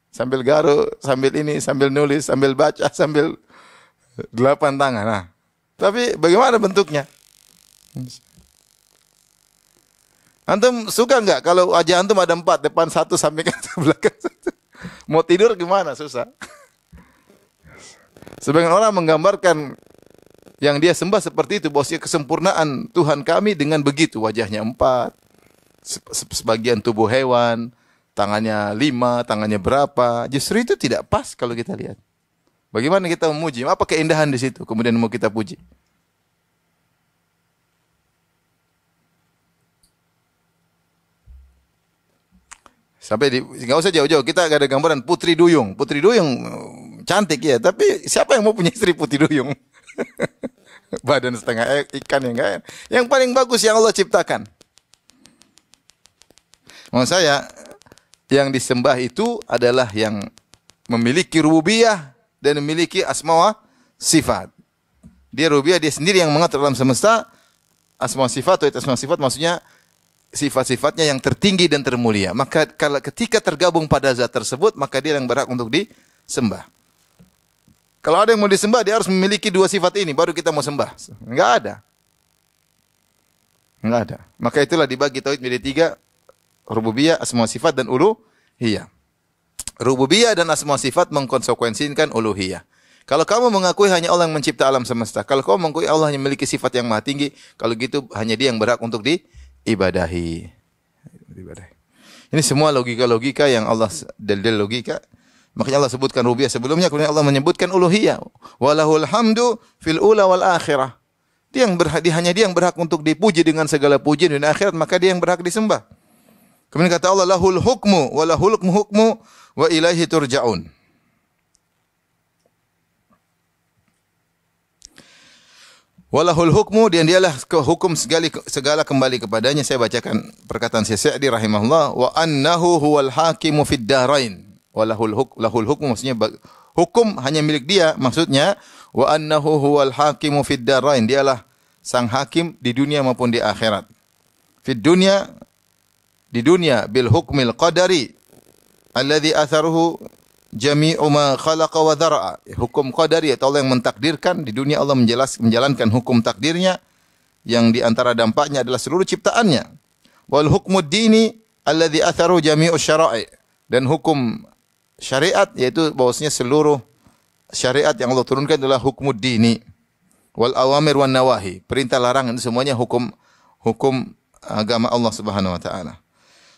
Sambil garu, sambil ini, sambil nulis, sambil baca, sambil 8 tangan. Nah, tapi bagaimana bentuknya? Antum suka nggak kalau wajah antum ada 4, depan 1, samping 1, belakang 1? Mau tidur gimana? Susah. Sebagian orang menggambarkan yang dia sembah seperti itu, bahwasanya kesempurnaan Tuhan kami dengan begitu, wajahnya 4, sebagian tubuh hewan, tangannya 5, tangannya berapa. Justru itu tidak pas kalau kita lihat. Bagaimana kita memuji? Apa keindahan di situ? Kemudian mau kita puji. Sampai nggak usah jauh-jauh. Kita ada gambaran Putri Duyung. Putri Duyung cantik ya, tapi siapa yang mau punya istri Putri Duyung? Badan setengah ikan yang enggak. Yang paling bagus yang Allah ciptakan. Maksud saya, yang disembah itu adalah yang memiliki rububiyah dan memiliki asma wa sifat. Dia rububiyah, dia sendiri yang mengatur alam semesta. Asma wa sifat, atau asma wa sifat maksudnya sifat-sifatnya yang tertinggi dan termulia. Maka ketika tergabung pada zat tersebut, maka dia yang berhak untuk disembah. Kalau ada yang mau disembah, dia harus memiliki 2 sifat ini, baru kita mau sembah. Enggak ada. Enggak ada. Maka itulah dibagi tauhid menjadi 3. Rububiyah, asma sifat, dan uluhiyah. Rububiyah dan asma sifat mengkonsekuensikan uluhiyah. Kalau kamu mengakui hanya Allah yang mencipta alam semesta, kalau kamu mengakui Allah yang memiliki sifat yang maha tinggi, kalau gitu hanya dia yang berhak untuk diibadahi. Ini semua logika-logika yang Allah, dalil logika. Makanya Allah sebutkan rububiyah sebelumnya, kemudian Allah menyebutkan uluhiyah. Walahul hamdu fil ula wal akhirah. Hanya dia yang berhak untuk dipuji dengan segala puji dunia akhirat, maka dia yang berhak disembah. Kemudian kata Allah, lahul hukmu wa lahul hukmu wa ilaihi turja'un. Walahul hukmu, dan dialah hukum segala kembali kepadanya. Saya bacakan perkataan Syekh Sa'di rahimahullah, wa annahu huwal hakimu fid darain. Walahul hukmu maksudnya hukum hanya milik dia, maksudnya wa annahu huwal hakimu fid darain. Dialah sang hakim di dunia maupun di akhirat. Fid dunya, di dunia bil hukmil qadari alladhi atharuhu jami'u ma khalaqa wa dhara'a. Hukum qadari atau Allah yang mentakdirkan. Di dunia Allah menjalankan hukum takdirnya yang di antara dampaknya adalah seluruh ciptaannya. Wal hukmud dini alladhi atharuhu jami'u syara'i. Dan hukum syariat yaitu bahwasanya seluruh syariat yang Allah turunkan adalah hukmud dini. Wal awamir wan nawahi. Perintah larangan itu semuanya hukum agama Allah Subhanahu wa taala.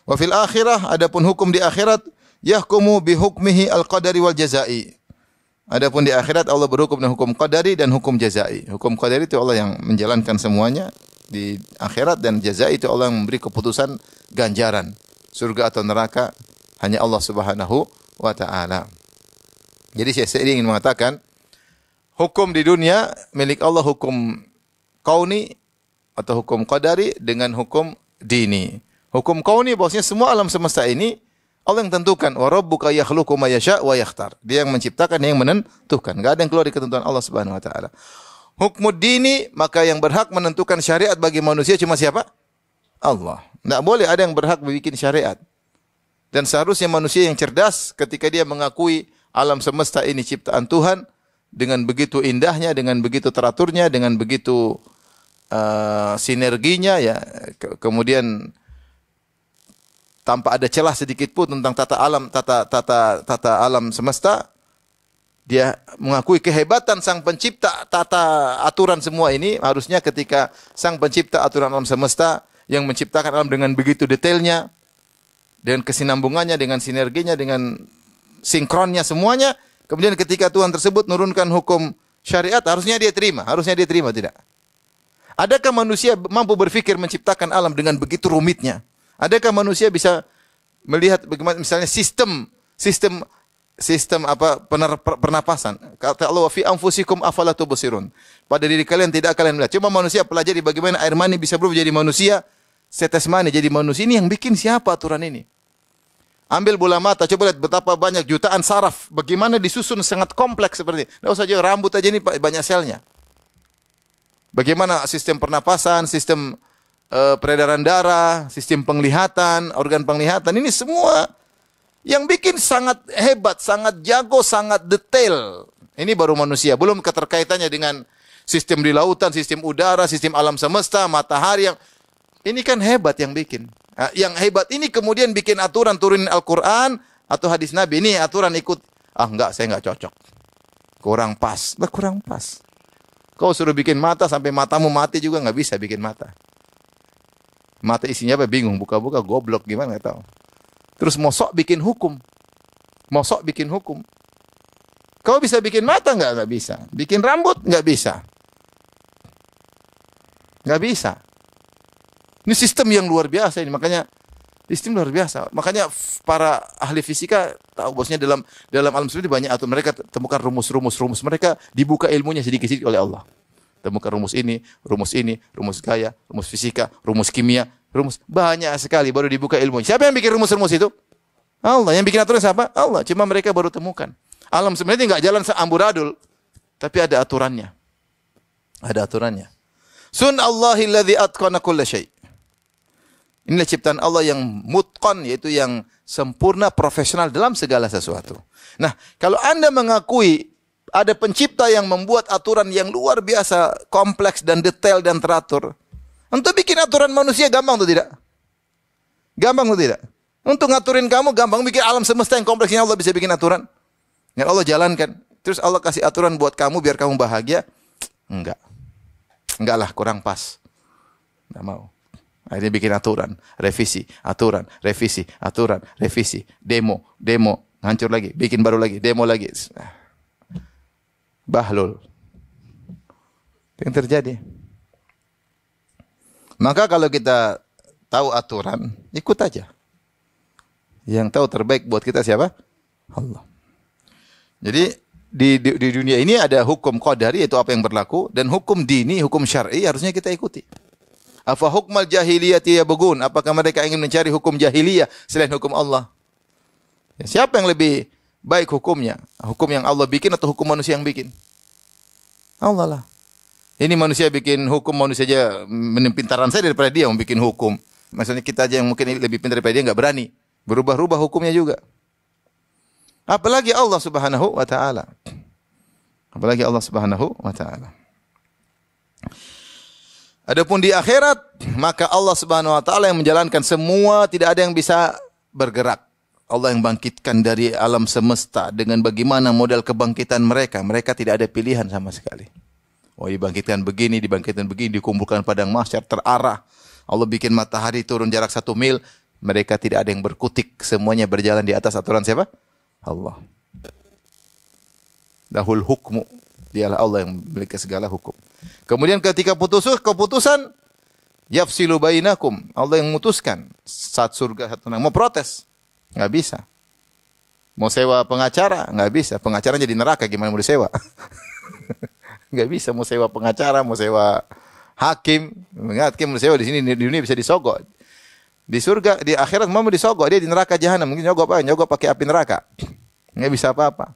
Wa fil akhirah, adapun hukum di akhirat, yahkumu bi hukmihi al-qadari wal jazai. Adapun di akhirat Allah berhukum dengan hukum qadari dan hukum jazai. Hukum qadari itu Allah yang menjalankan semuanya di akhirat, dan jazai itu Allah yang memberi keputusan ganjaran surga atau neraka hanya Allah Subhanahu wa taala. Jadi saya ingin mengatakan hukum di dunia milik Allah, hukum kauni atau hukum qadari dengan hukum dini. Hukum kauni bahwasanya semua alam semesta ini Allah yang tentukan. Wa rabbuka yakhluqu ma yasha' wa yakhtar. Dia yang menciptakan, dia yang menentukan. Enggak ada yang keluar dari ketentuan Allah Subhanahu wa taala. Hukum dini, maka yang berhak menentukan syariat bagi manusia cuma siapa? Allah. Enggak boleh ada yang berhak membuat syariat. Dan seharusnya manusia yang cerdas ketika dia mengakui alam semesta ini ciptaan Tuhan dengan begitu indahnya, dengan begitu teraturnya, dengan begitu sinerginya ya. Kemudian tanpa ada celah sedikit pun tentang tata alam semesta. Dia mengakui kehebatan sang pencipta tata aturan semua ini. Harusnya ketika sang pencipta aturan alam semesta yang menciptakan alam dengan begitu detailnya, dengan kesinambungannya, dengan sinerginya, dengan sinkronnya semuanya, kemudian ketika Tuhan tersebut menurunkan hukum syariat, harusnya dia terima. Harusnya dia terima, tidak? Adakah manusia mampu berpikir menciptakan alam dengan begitu rumitnya? Adakah manusia bisa melihat bagaimana misalnya sistem pernapasan? Kata Allah, wa fi anfusikum afala tubsirun. Pada diri kalian tidak kalian melihat. Cuma manusia pelajari bagaimana air mani bisa berubah jadi manusia, setes mani jadi manusia. Ini yang bikin siapa aturan ini? Ambil bola mata, coba lihat betapa banyak jutaan saraf. Bagaimana disusun sangat kompleks seperti ini. Tidak usah jauh, rambut aja ini banyak selnya. Bagaimana sistem pernapasan, sistem peredaran darah, sistem penglihatan, organ penglihatan. Ini semua yang bikin sangat hebat, sangat jago, sangat detail. Ini baru manusia. Belum keterkaitannya dengan sistem di lautan, sistem udara, sistem alam semesta, matahari. Ini kan hebat yang bikin. Yang hebat ini kemudian bikin aturan, turunin Al-Quran atau hadis Nabi. Ini aturan ikut. Enggak, saya enggak cocok. Kurang pas. Kurang pas. Kau suruh bikin mata sampai matamu mati juga enggak bisa bikin mata. Mata isinya apa? Bingung. Buka-buka goblok gimana enggak tahu. Terus mosok bikin hukum. Mosok bikin hukum. Kau bisa bikin mata enggak? Enggak bisa. Bikin rambut? Enggak bisa. Enggak bisa. Ini sistem yang luar biasa ini. Makanya sistem luar biasa. Makanya para ahli fisika tahu bosnya dalam alam semesta banyak atau mereka temukan rumus. Mereka dibuka ilmunya sedikit-sedikit oleh Allah. Temukan rumus ini, rumus gaya, rumus fisika, rumus kimia, rumus banyak sekali baru dibuka ilmunya. Siapa yang bikin rumus-rumus itu? Allah. Yang bikin aturan siapa? Allah. Cuma mereka baru temukan. Alam sebenarnya enggak jalan seamburadul, tapi ada aturannya. Ada aturannya. Sun Allahi alladzi atqana kulla syai'. Inilah ciptaan Allah yang mutqan, yaitu yang sempurna, profesional dalam segala sesuatu. Nah, kalau Anda mengakui ada pencipta yang membuat aturan yang luar biasa, kompleks dan detail dan teratur, untuk bikin aturan manusia gampang atau tidak? Gampang atau tidak? Untuk ngaturin kamu gampang, bikin alam semesta yang kompleksnya Allah bisa bikin aturan. Yang Allah jalankan. Terus Allah kasih aturan buat kamu biar kamu bahagia? Enggak. Enggak lah, kurang pas. Enggak mau. Akhirnya bikin aturan, revisi, demo, hancur lagi, bikin baru lagi, demo lagi. Bahlul. Itu yang terjadi. Maka kalau kita tahu aturan, ikut aja. Yang tahu terbaik buat kita siapa? Allah. Jadi di dunia ini ada hukum qadari, yaitu apa yang berlaku, dan hukum dini, hukum syar'i harusnya kita ikuti. Afa hukmal jahiliyati yabghun? Apakah mereka ingin mencari hukum jahiliyah selain hukum Allah? Ya, siapa yang lebih baik hukumnya? Hukum yang Allah bikin atau hukum manusia yang bikin? Allah lah. Ini manusia bikin hukum, manusia aja pintaran saya daripada dia yang bikin hukum. Maksudnya kita aja yang mungkin lebih pintar daripada dia enggak berani. Berubah-ubah hukumnya juga. Apalagi Allah Subhanahu wa taala. Apalagi Allah Subhanahu wa taala. Adapun di akhirat, maka Allah Subhanahu wa taala yang menjalankan semua, tidak ada yang bisa bergerak. Allah yang bangkitkan dari alam semesta dengan bagaimana model kebangkitan mereka. Mereka tidak ada pilihan sama sekali. Oh, dibangkitkan begini, dikumpulkan padang mahsyar terarah. Allah bikin matahari turun jarak 1 mil. Mereka tidak ada yang berkutik. Semuanya berjalan di atas aturan siapa? Allah. Lahul hukmu. Dialah Allah yang memiliki segala hukum. Kemudian ketika keputusan yafsilu bainakum, Allah yang memutuskan saat surga satu neraka. Mau protes enggak bisa. Mau sewa pengacara enggak bisa. Pengacara jadi neraka gimana mau disewa? Enggak bisa. Mau sewa pengacara, mau sewa hakim, hakim mau sewa di sini di dunia bisa disogok. Di surga, di akhirat mau disogok, dia di neraka jahanam. Mungkin nyogok apa? Nyogok pakai api neraka. Enggak bisa apa-apa.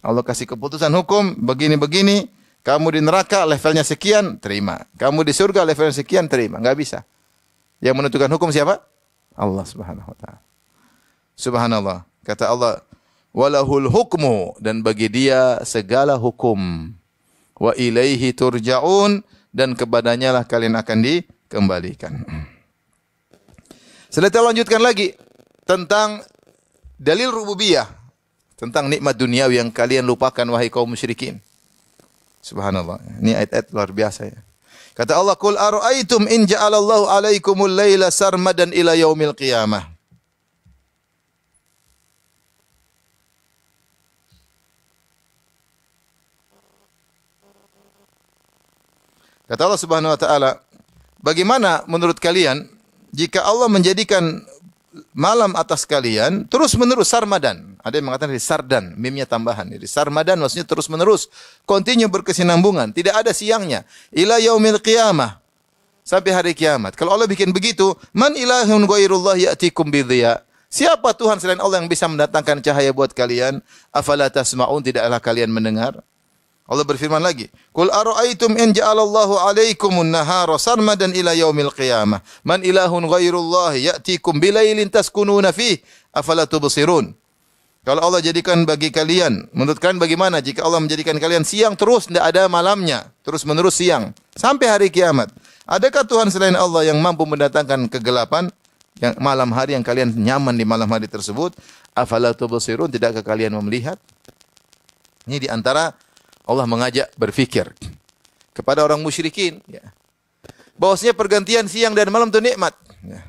Allah kasih keputusan hukum begini-begini, kamu di neraka levelnya sekian, terima. Kamu di surga levelnya sekian, terima. Enggak bisa. Yang menentukan hukum siapa? Allah Subhanahu wa taala. Subhanallah. Kata Allah, walahul hukmu, dan bagi dia segala hukum. Wa ilaihi turja'un, dan kepadanya lah kalian akan dikembalikan. Setelah itu lanjutkan lagi tentang dalil rububiyah, tentang nikmat duniawi yang kalian lupakan wahai kaum musyrikin. Subhanallah. Ini ayat-ayat luar biasa ya. Kata Allah, "Qul ara'aytum in ja'alallahu 'alaikumul laila sarmadan ila yaumil qiyamah." Kata Allah Subhanahu wa taala, bagaimana menurut kalian jika Allah menjadikan malam atas kalian terus-menerus sarmadan. Ada yang mengatakan sardan, mimnya tambahan. Jadi sarmadan maksudnya terus-menerus, continue berkesinambungan, tidak ada siangnya. Ila yaumil qiyamah, sampai hari kiamat. Kalau Allah bikin begitu, man ilahun ghairullah ya'tikum bidhiya. Siapa Tuhan selain Allah yang bisa mendatangkan cahaya buat kalian? Afala tasma'un, tidaklah kalian mendengar? Allah berfirman lagi, "Qul ara'aytum in ja'alallahu 'alaikumun nahara sarmadan ila yaumil qiyamah, man ilahun ghairullah ya'tikum bilailin taskununa fih, afala tubsirun." Kalau Allah jadikan bagi kalian, menurut kalian bagaimana jika Allah menjadikan kalian siang terus, tidak ada malamnya, terus menerus siang sampai hari kiamat? Adakah Tuhan selain Allah yang mampu mendatangkan kegelapan, yang malam hari yang kalian nyaman di malam hari tersebut? Afala tubsirun, tidakkah kalian melihat? Ini di antara Allah mengajak berfikir kepada orang musyrikin, ya, bahwasanya pergantian siang dan malam itu nikmat. Ya.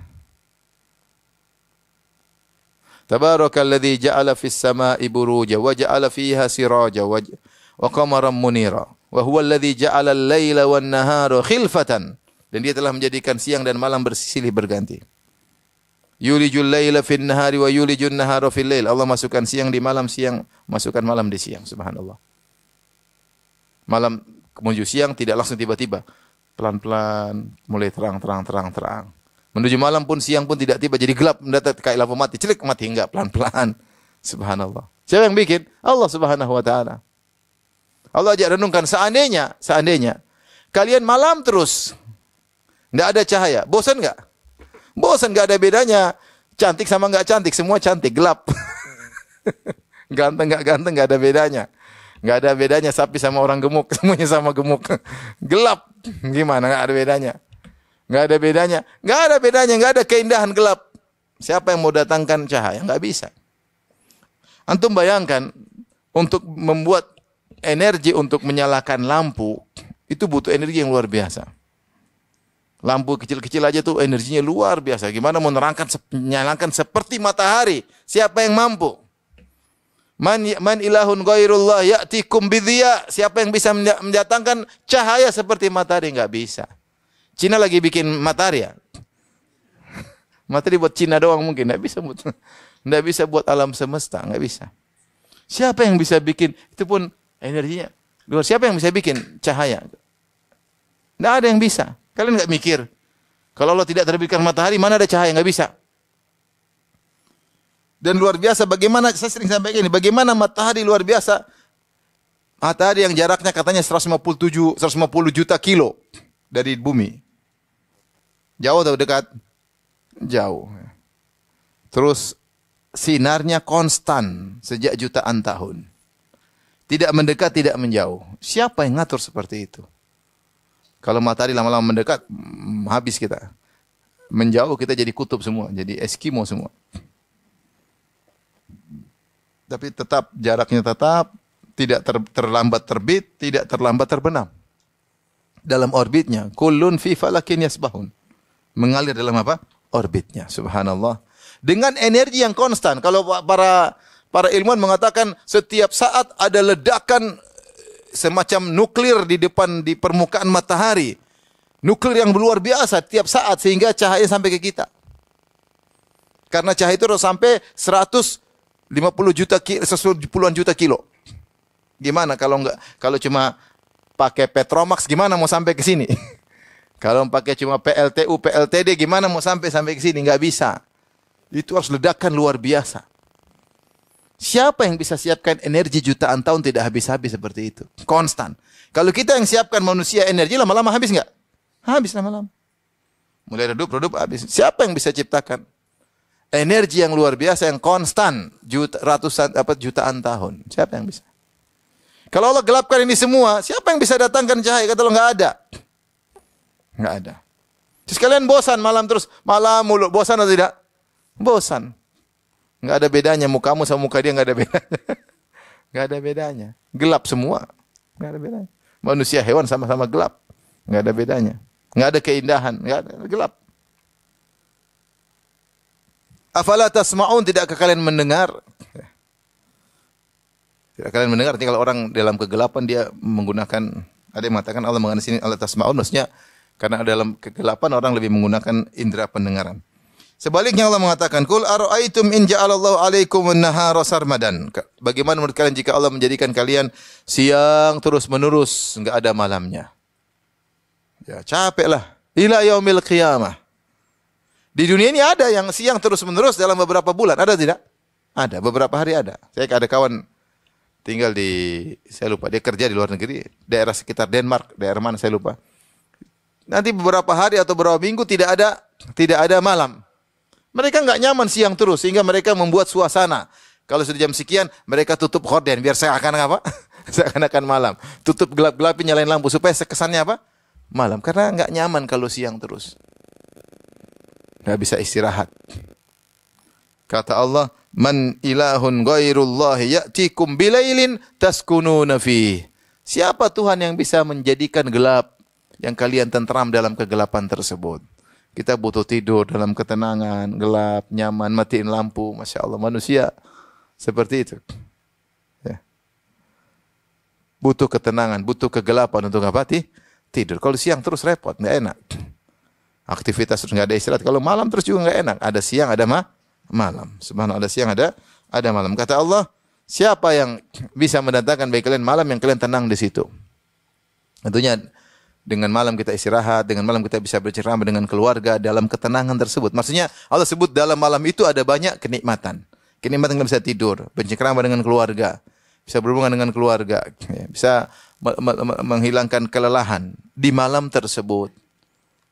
Tabarakalladzi ja'ala fis sama'i buruja wa ja'ala fiha siraja wa qamaran munira wa huwa alladzi ja'ala al-laila wan nahara khilfatan. Dan dia telah menjadikan siang dan malam bersilih berganti. Yulijul laila fin nahari wa yulijun nahara fil lail. Allah masukkan siang di malam, siang masukkan malam di siang. Subhanallah. Malam menuju siang tidak langsung tiba-tiba. Pelan-pelan, mulai terang. Menuju malam pun, siang pun tidak tiba. Jadi gelap, mendadak kayak lampu mati. Celik, mati. Enggak, pelan-pelan. Subhanallah. Siapa yang bikin? Allah Subhanahu wa ta'ala. Allah ajak renungkan, seandainya kalian malam terus, tidak ada cahaya. Bosan enggak? Bosan, enggak ada bedanya. Cantik sama enggak cantik, semua cantik, gelap. Ganteng enggak ganteng, enggak ada bedanya. Enggak ada bedanya sapi sama orang gemuk, semuanya sama gemuk. Gelap. Gimana? Enggak ada bedanya. Enggak ada bedanya. Enggak ada bedanya, enggak ada keindahan gelap. Siapa yang mau datangkan cahaya? Enggak bisa. Antum bayangkan untuk membuat energi untuk menyalakan lampu itu butuh energi yang luar biasa. Lampu kecil-kecil aja tuh energinya luar biasa. Gimana mau menyalakan seperti matahari? Siapa yang mampu? Man ilahun ghairullah ya'tikum bidhiya. Siapa yang bisa mendatangkan cahaya seperti matahari? Enggak bisa. Cina lagi bikin matahari ya. Matahari buat Cina doang mungkin, enggak bisa buat alam semesta, enggak bisa. Siapa yang bisa bikin? Itu pun energinya luar. Siapa yang bisa bikin cahaya? Enggak ada yang bisa. Kalian enggak mikir? Kalau Allah tidak terbitkan matahari, mana ada cahaya? Enggak bisa. Dan luar biasa bagaimana, saya sering sampaikan ini, bagaimana matahari luar biasa. Matahari yang jaraknya katanya 150 juta kilo dari bumi. Jauh atau dekat? Jauh. Terus sinarnya konstan sejak jutaan tahun. Tidak mendekat, tidak menjauh. Siapa yang ngatur seperti itu? Kalau matahari lama-lama mendekat, habis kita. Menjauh kita jadi kutub semua, jadi Eskimo semua. Tapi tetap jaraknya tidak terlambat terbit, tidak terlambat terbenam. Dalam orbitnya, kullun fi falakin yasbahun. Mengalir dalam apa? Orbitnya. Subhanallah. Dengan energi yang konstan. Kalau para ilmuwan mengatakan setiap saat ada ledakan semacam nuklir di permukaan matahari. Nuklir yang luar biasa tiap saat sehingga cahaya sampai ke kita. Karena cahaya itu sampai 150 juta kilo, 10-an juta kilo. Gimana kalau cuma pakai Petromax gimana mau sampai ke sini? Kalau pakai cuma PLTU, PLTD gimana mau sampai ke sini? Enggak bisa. Itu harus ledakan luar biasa. Siapa yang bisa siapkan energi jutaan tahun tidak habis-habis seperti itu? Konstan. Kalau kita yang siapkan manusia energi lama-lama habis enggak? Habis lama-lama. Mulai redup habis. Siapa yang bisa ciptakan energi yang luar biasa yang konstan jutaan tahun? Siapa yang bisa? Kalau Allah gelapkan ini semua, siapa yang bisa datangkan cahaya? Kata Allah enggak ada. Enggak ada. Terus kalian bosan malam terus, malam mulu, bosan atau tidak? Bosan. Enggak ada bedanya mukamu sama muka dia, enggak ada bedanya. Enggak ada bedanya. Gelap semua. Enggak ada bedanya. Manusia hewan sama-sama gelap. Enggak ada bedanya. Enggak ada keindahan, enggak ada, gelap. Afala tasma'un, tidakkah kalian mendengar? Tidak kalian mendengar, artinya kalau orang dalam kegelapan dia menggunakan, ada yang mengatakan Allah menggunakan sini ala tasma'un, maksudnya karena dalam kegelapan orang lebih menggunakan indera pendengaran. Sebaliknya Allah mengatakan, "Qul ara'aitum in ja'alallahu 'alaikum an-nahara sarmadan." Bagaimana menurut kalian jika Allah menjadikan kalian siang terus-menerus, enggak ada malamnya? Ya, capeklah. Ila yaumil qiyamah. Di dunia ini ada yang siang terus-menerus dalam beberapa bulan, ada tidak? Ada, beberapa hari ada. Saya ada kawan tinggal di, saya lupa, dia kerja di luar negeri, daerah sekitar Denmark, daerah mana saya lupa. Nanti beberapa hari atau beberapa minggu tidak ada malam. Mereka enggak nyaman siang terus, sehingga mereka membuat suasana. Kalau sudah jam sekian, mereka tutup horden biar seakan apa? Seakan-akan malam. Tutup gelap-gelapin, nyalain lampu supaya kesannya apa? Malam. Karena enggak nyaman kalau siang terus. Enggak bisa istirahat. Kata Allah, "Man ilahun ghairullahi ya'tikum bilailin taskununa fi." Siapa Tuhan yang bisa menjadikan gelap yang kalian tentram dalam kegelapan tersebut? Kita butuh tidur dalam ketenangan, gelap, nyaman, matiin lampu. Masya Allah, manusia seperti itu. Ya. Butuh ketenangan, butuh kegelapan untuk apa? Tidur. Kalau siang terus repot, nggak enak. Aktivitas terus nggak ada istirahat. Kalau malam terus juga nggak enak. Ada siang, ada malam. Subhanallah, ada siang, ada malam. Kata Allah, siapa yang bisa mendatangkan bagi kalian malam yang kalian tenang di situ? Tentunya dengan malam kita istirahat, dengan malam kita bisa bercengkrama dengan keluarga dalam ketenangan tersebut. Maksudnya Allah sebut dalam malam itu ada banyak kenikmatan. Kenikmatan kita bisa tidur, bercengkrama dengan keluarga, bisa berhubungan dengan keluarga, bisa menghilangkan kelelahan di malam tersebut.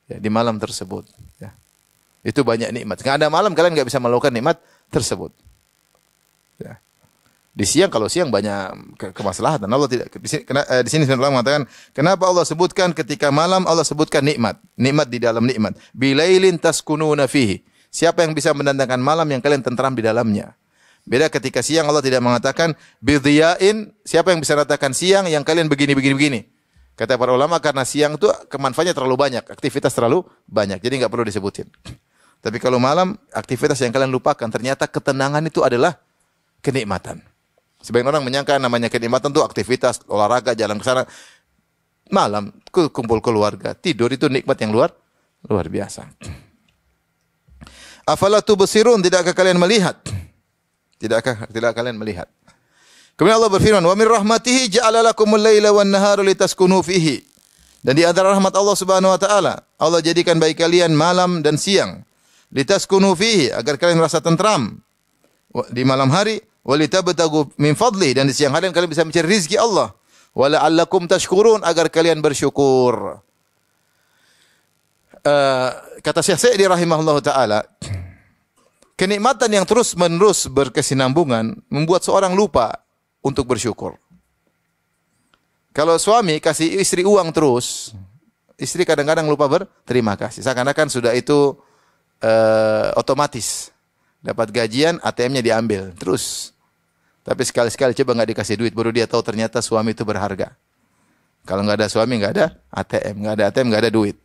Ya, di malam tersebut. Ya. Itu banyak nikmat. Nggak ada malam kalian nggak bisa melakukan nikmat tersebut. Ya. Di siang, kalau siang banyak kemaslahatan. Allah tidak. Di sini Allah mengatakan, kenapa Allah sebutkan ketika malam Allah sebutkan nikmat, nikmat di dalam nikmat. Bilailin taskununa fihi. Siapa yang bisa mendatangkan malam yang kalian tentram di dalamnya? Beda ketika siang Allah tidak mengatakan bidhiyain. Siapa yang bisa mengatakan siang yang kalian begini. Kata para ulama karena siang itu kemanfaatnya terlalu banyak, aktivitas terlalu banyak, jadi nggak perlu disebutin. Tapi kalau malam, aktivitas yang kalian lupakan, ternyata ketenangan itu adalah kenikmatan. Sebagian orang menyangka namanya kenikmatan itu aktivitas, olahraga, jalan ke sana. Malam, kumpul keluarga, tidur itu nikmat yang luar biasa. Afala tubsirun, tidakkah kalian melihat? Tidakkah kalian melihat? Kemudian Allah berfirman, "Wa min rahmatihi ja'ala lakumul laila wan nahara litaskunu fihi." Dan di antara rahmat Allah Subhanahu wa taala, Allah jadikan bagi kalian malam dan siang, litaskunu fihi, agar kalian merasa tentram di malam hari, wa litabtagu min fadli, dan di siang hari kalian bisa mencari rezeki Allah, wa la'allakum tashkurun, agar kalian bersyukur. Kata Syekh Sa'di rahimahullahu taala, kenikmatan yang terus-menerus berkesinambungan membuat seorang lupa untuk bersyukur. Kalau suami kasih istri uang terus, istri kadang-kadang lupa berterima kasih. Seakan-akan sudah itu otomatis. Dapat gajian, ATM-nya diambil terus. Tapi sekali-sekali coba nggak dikasih duit, baru dia tahu ternyata suami itu berharga. Kalau nggak ada suami, nggak ada ATM, nggak ada duit.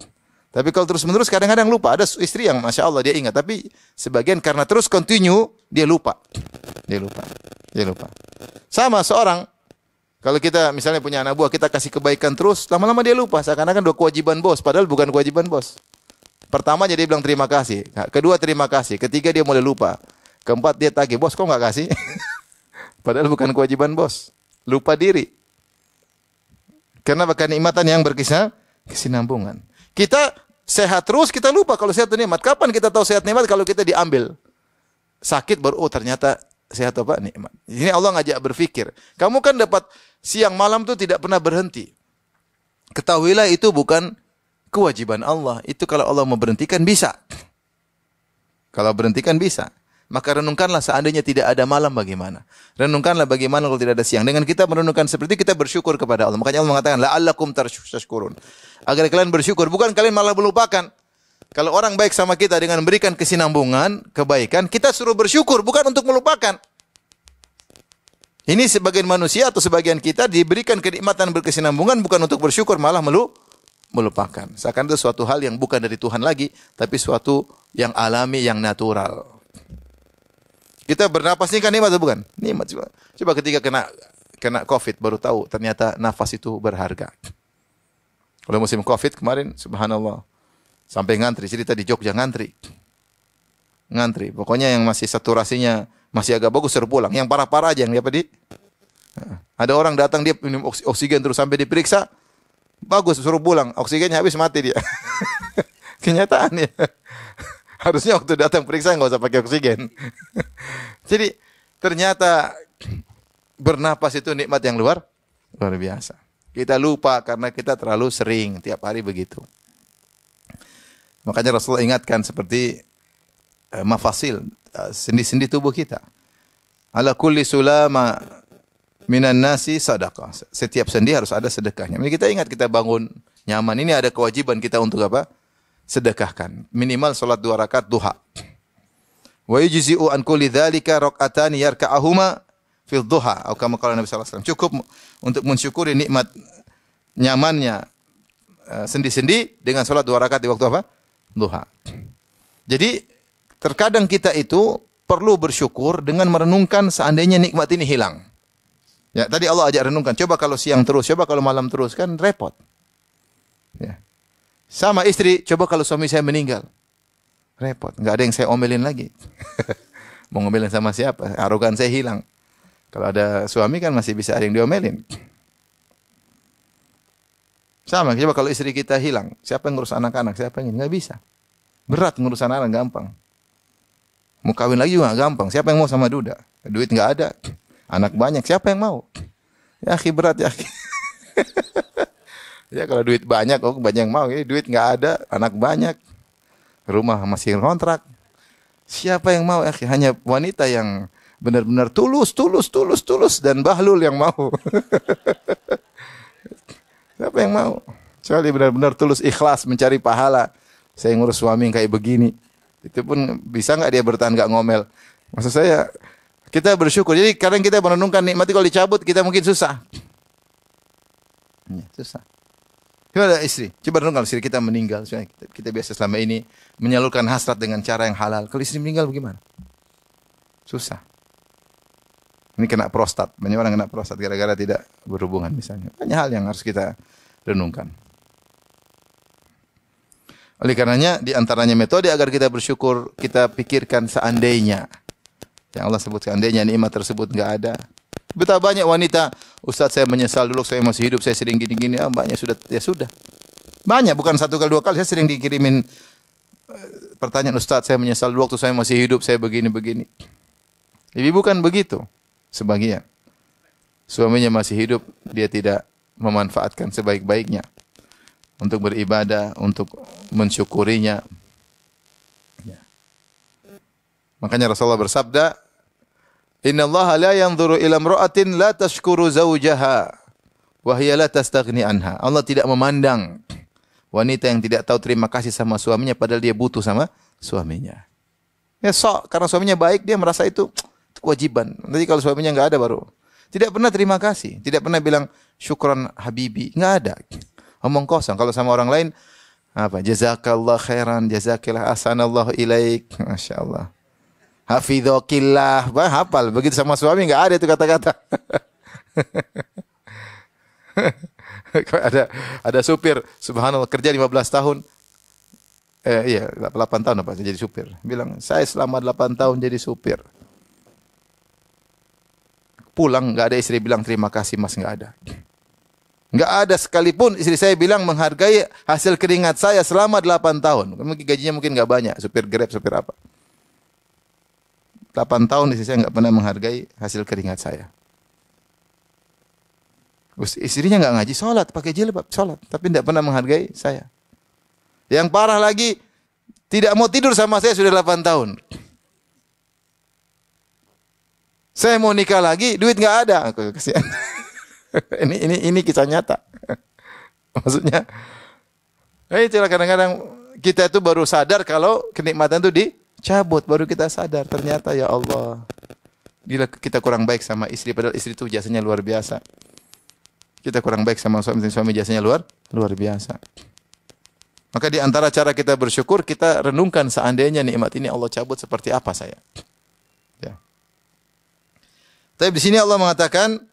Tapi kalau terus-menerus kadang-kadang lupa. Ada istri yang Masya Allah dia ingat, tapi sebagian karena terus continue, dia lupa. Sama seorang, kalau kita misalnya punya anak buah, kita kasih kebaikan terus, lama-lama dia lupa. Seakan-akan udah kewajiban bos, padahal bukan kewajiban bos. Pertama dia bilang terima kasih, kedua terima kasih, ketiga dia mulai lupa, keempat dia tagih, bos kok nggak kasih? Padahal bukan kewajiban bos, lupa diri. Karena kenikmatan yang berkesinambungan. Kita sehat terus, kita lupa kalau sehat itu nikmat. Kapan kita tahu sehat nikmat? Kalau kita diambil sakit baru, oh ternyata sehat apa? Nikmat. Ini Allah ngajak berpikir. Kamu kan dapat siang malam itu tidak pernah berhenti. Ketahuilah itu bukan kewajiban Allah. Itu kalau Allah memberhentikan bisa. Kalau berhentikan bisa. Maka renungkanlah seandainya tidak ada malam bagaimana. Renungkanlah bagaimana kalau tidak ada siang. Dengan kita merenungkan seperti itu, kita bersyukur kepada Allah. Makanya Allah mengatakan la'allakum tashkurun. Agar kalian bersyukur, bukan kalian malah melupakan. Kalau orang baik sama kita dengan memberikan kesinambungan, kebaikan, kita suruh bersyukur, bukan untuk melupakan. Ini sebagian manusia atau sebagian kita diberikan kenikmatan berkesinambungan bukan untuk bersyukur, malah melupakan. Seakan itu suatu hal yang bukan dari Tuhan lagi, tapi suatu yang alami, yang natural. Kita bernapas ini kan nikmat atau bukan? Nikmat. Coba ketika kena COVID baru tahu ternyata nafas itu berharga. Kalau musim COVID kemarin, subhanallah, sampai ngantri. Cerita di Jogja ngantri. Pokoknya yang masih saturasinya masih agak bagus suruh pulang. Yang parah-parah aja yang ada orang datang dia minum oksigen terus sampai diperiksa bagus suruh pulang. Oksigennya habis mati dia. Kenyataan ya. Harusnya waktu datang periksa nggak usah pakai oksigen. Jadi ternyata bernapas itu nikmat yang luar biasa. Kita lupa karena kita terlalu sering tiap hari begitu. Makanya Rasulullah ingatkan seperti mafasil, sendi-sendi tubuh kita. Ala kulli sulama minan nasi sadaqah. Setiap sendi harus ada sedekahnya. Jadi kita ingat kita bangun nyaman ini ada kewajiban kita untuk apa? Sedekahkan. Minimal salat 2 rakaat duha. Wa yujzi'u an kulli dzalika rak'atani yarka'ahuma fil duha. Atau kama qala Nabi sallallahu alaihi wasallam. Cukup untuk mensyukuri nikmat nyamannya sendi-sendi dengan salat 2 rakaat di waktu apa? Duha. Jadi terkadang kita itu perlu bersyukur dengan merenungkan seandainya nikmat ini hilang. Ya, tadi Allah ajak renungkan. Coba kalau siang terus, coba kalau malam terus, kan repot. Ya. Sama istri, coba kalau suami saya meninggal. Repot, enggak ada yang saya omelin lagi. Mau ngomelin sama siapa? Arogan saya hilang. Kalau ada suami kan masih bisa ada yang diomelin. Sama, coba kalau istri kita hilang, siapa yang ngurus anak-anak? Siapa yang ini? Enggak bisa. Berat ngurus anak-anak, gampang. Mau kawin lagi juga gampang. Siapa yang mau sama duda? Duit enggak ada. Anak banyak, siapa yang mau? Ya, akhi berat ya, akhi. Ya kalau duit banyak, banyak yang mau. Ini duit enggak ada, anak banyak. Rumah masih kontrak. Siapa yang mau, akhi? Hanya wanita yang benar-benar tulus dan bahlul yang mau. Siapa yang mau? Kecuali benar-benar tulus ikhlas mencari pahala. Saya ngurus suami yang kayak begini. Itu pun bisa enggak dia bertahan enggak ngomel? Maksud saya kita bersyukur. Jadi kadang kita merenungkan nikmat kalau dicabut kita mungkin susah. Ya, susah. Coba ada istri. Coba renungkan istri kita meninggal. Kita biasa selama ini menyalurkan hasrat dengan cara yang halal. Kalau istri meninggal bagaimana? Susah. Ini kena prostat. Banyak orang kena prostat gara-gara tidak berhubungan misalnya. Banyak hal yang harus kita renungkan. Oleh karenanya di antaranya metode agar kita bersyukur, kita pikirkan seandainya. Yang Allah sebut seandainya nikmat tersebut enggak ada. Betapa banyak wanita, Ustaz saya menyesal dulu saya masih hidup, saya sering gini-gini. Banyak sudah. Banyak, bukan 1 kali 2 kali, saya sering dikirimin pertanyaan, Ustaz saya menyesal dulu waktu saya masih hidup, saya begini-begini. Jadi bukan begitu. Sebagian. Suaminya masih hidup, dia tidak memanfaatkan sebaik-baiknya untuk beribadah, untuk mensyukurinya. Ya. Makanya Rasulullah bersabda, "Innallaha la yanzuru ila imra'atin la tashkuru zawjaha wa hiya la tastaghni anha." Allah tidak memandang wanita yang tidak tahu terima kasih sama suaminya padahal dia butuh sama suaminya. Ya karena suaminya baik dia merasa itu kewajiban. Nanti kalau suaminya enggak ada baru tidak pernah terima kasih, tidak pernah bilang syukran habibi, enggak ada. Omong kosong. Kalau sama orang lain apa? Jazakallah khairan, jazakillah ahsanallahu ilaik. Masyaallah. Hafizokillah, hafal. Begitu sama suami enggak ada itu kata-kata. ada supir, subhanallah kerja 15 tahun. 8 tahun apa jadi supir. Bilang, "Saya selama 8 tahun jadi supir." Pulang enggak ada istri bilang terima kasih Mas, enggak ada. Enggak ada sekalipun istri saya bilang menghargai hasil keringat saya selama 8 tahun. Mungkin gajinya mungkin enggak banyak, supir Grab, supir apa. 8 tahun istri saya enggak pernah menghargai hasil keringat saya. Istrinya enggak ngaji, salat, pakai jilbab, salat, tapi enggak pernah menghargai saya. Yang parah lagi, tidak mau tidur sama saya sudah 8 tahun. Saya mau nikah lagi, duit enggak ada. Kasihan. ini kisah nyata. Maksudnya, itulah kadang-kadang kita itu baru sadar kalau kenikmatan itu dicabut, baru kita sadar ternyata ya Allah, bila kita kurang baik sama istri, padahal istri itu jasanya luar biasa. Kita kurang baik sama suami jasanya luar biasa. Maka di antara cara kita bersyukur, kita renungkan seandainya nikmat ini Allah cabut seperti apa saya. Ya. Tapi di sini Allah mengatakan,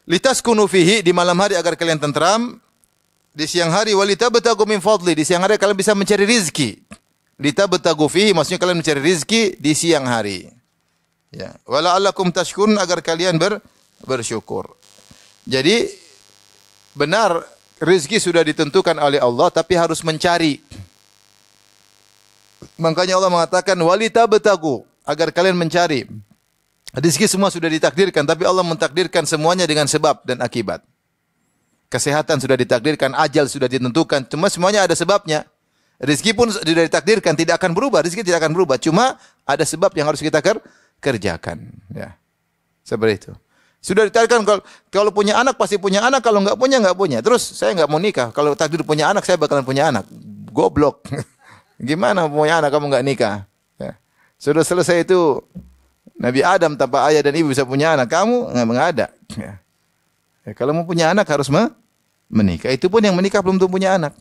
litaskunu fihi, di malam hari agar kalian tentram, di siang hari walitabtagu min fadli, di siang hari kalian bisa mencari rizki. Litabtagu fihi maksudnya kalian mencari rizki di siang hari. Ya, wala'allakum tashkurun, agar kalian bersyukur. Jadi benar rezeki sudah ditentukan oleh Allah, tapi harus mencari. Makanya Allah mengatakan walitabtagu, agar kalian mencari. Rezeki semua sudah ditakdirkan, tapi Allah mentakdirkan semuanya dengan sebab dan akibat. Kesehatan sudah ditakdirkan, ajal sudah ditentukan, cuma semuanya ada sebabnya. Rezeki pun sudah ditakdirkan, tidak akan berubah, rezeki tidak akan berubah, cuma ada sebab yang harus kita kerjakan, ya. Seperti itu. Sudah ditakdirkan kalau punya anak pasti punya anak, kalau enggak punya. Terus saya enggak mau nikah, kalau takdir punya anak saya bakalan punya anak. Goblok. Gimana punya anak kamu enggak nikah? Ya. Sudah selesai itu Nabi Adam tanpa ayah dan ibu bisa punya anak, kamu enggak ada. Ya. Ya, kalau mau punya anak harus menikah. Itu pun yang menikah belum tentu punya anak.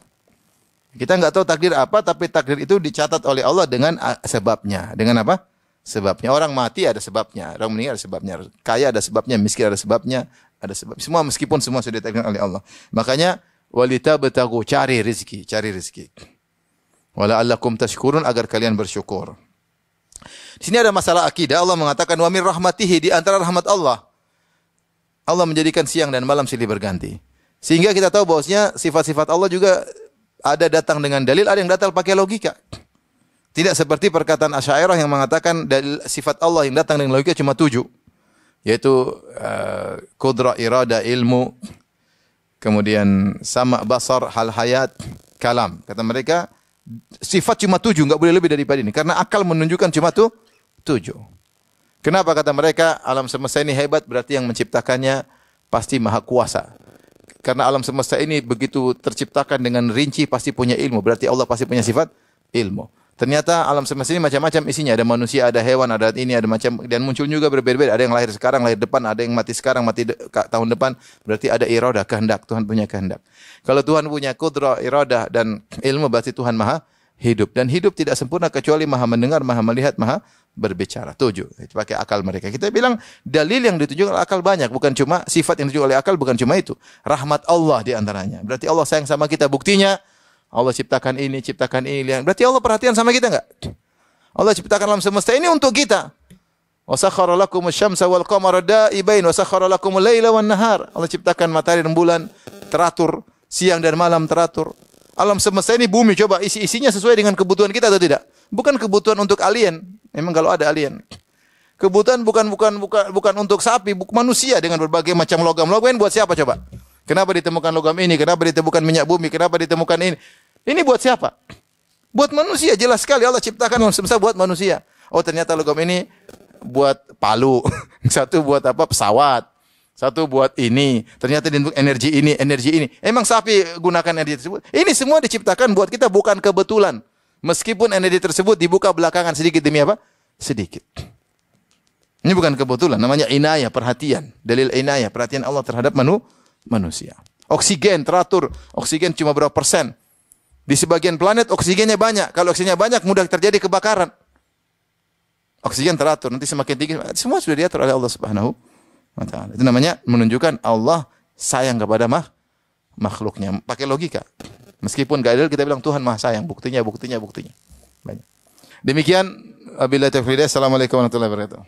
Kita enggak tahu takdir apa, tapi takdir itu dicatat oleh Allah dengan sebabnya. Dengan apa? Sebabnya. Orang mati ada sebabnya, orang meninggal ada sebabnya, kaya ada sebabnya, miskin ada sebabnya, ada sebab. Semua meskipun semua sudah ditakdirkan oleh Allah. Makanya walitabtagu, cari rezeki. Wala'allakum tashkurun, agar kalian bersyukur. Di sini ada masalah akidah. Allah mengatakan wa min rahmatihi, di antara rahmat Allah, Allah menjadikan siang dan malam silih berganti. Sehingga kita tahu bahwasanya sifat-sifat Allah juga ada datang dengan dalil, ada yang datang pakai logika. Tidak seperti perkataan Asy'ariyah yang mengatakan dalil sifat Allah yang datang dengan logika cuma 7. Yaitu qudrah, irada, ilmu, kemudian sama, basar, hal hayat, kalam. Kata mereka sifat cuma 7, enggak boleh lebih daripada ini. Karena akal menunjukkan cuma 7. Kenapa kata mereka alam semesta ini hebat, berarti yang menciptakannya pasti maha kuasa. Karena alam semesta ini begitu terciptakan dengan rinci pasti punya ilmu, berarti Allah pasti punya sifat ilmu. Ternyata alam semesta ini macam-macam isinya, ada manusia, ada hewan, ada ini, ada macam, dan muncul juga berbeda-beda. Ada yang lahir sekarang, lahir depan, ada yang mati sekarang, mati tahun depan. Berarti ada iradah, kehendak, Tuhan punya kehendak. Kalau Tuhan punya qudrah, iradah dan ilmu, berarti Tuhan maha hidup, dan hidup tidak sempurna kecuali maha mendengar, maha melihat, maha berbicara. 7. Itu pakai akal mereka. Kita bilang dalil yang ditunjukkan oleh akal banyak, bukan cuma sifat yang ditunjukkan oleh akal, bukan cuma itu. Rahmat Allah di antaranya. Berarti Allah sayang sama kita. Buktinya Allah ciptakan ini, berarti Allah perhatian sama kita enggak? Allah ciptakan alam semesta ini untuk kita. Wa sakhkhara lakumus syamsa wal qamara da'ibain wa sakhkhara lakumul laila wan nahar. Allah ciptakan matahari dan bulan teratur, siang dan malam teratur. Alam semesta ini bumi, coba isinya sesuai dengan kebutuhan kita atau tidak? Bukan kebutuhan untuk alien. Memang kalau ada alien. Kebutuhan bukan untuk sapi, manusia dengan berbagai macam logam. Logam buat siapa coba? Kenapa ditemukan logam ini? Kenapa ditemukan minyak bumi? Kenapa ditemukan ini? Ini buat siapa? Buat manusia. Jelas sekali Allah ciptakan alam semesta buat manusia. Oh, ternyata logam ini buat palu. Satu buat apa? Pesawat. Satu buat ini. Ternyata energi ini. Emang sapi gunakan energi tersebut? Ini semua diciptakan buat kita, bukan kebetulan. Meskipun energi tersebut dibuka belakangan sedikit demi apa? Sedikit. Ini bukan kebetulan. Namanya inayah, perhatian. Dalil inayah, perhatian Allah terhadap manusia. Oksigen teratur. Oksigen cuma berapa persen? Di sebagian planet oksigennya banyak. Kalau oksigennya banyak mudah terjadi kebakaran. Oksigen teratur. Nanti semakin tinggi. Semua sudah diatur oleh Allah Subhanahu wa ta'ala. Itu namanya menunjukkan Allah sayang kepada makhluknya. Pakai logika. Meskipun gak adil kita bilang Tuhan maha sayang. Buktinya. Banyak. Demikian. Wabillahi taufiq. Assalamualaikum warahmatullahi wabarakatuh.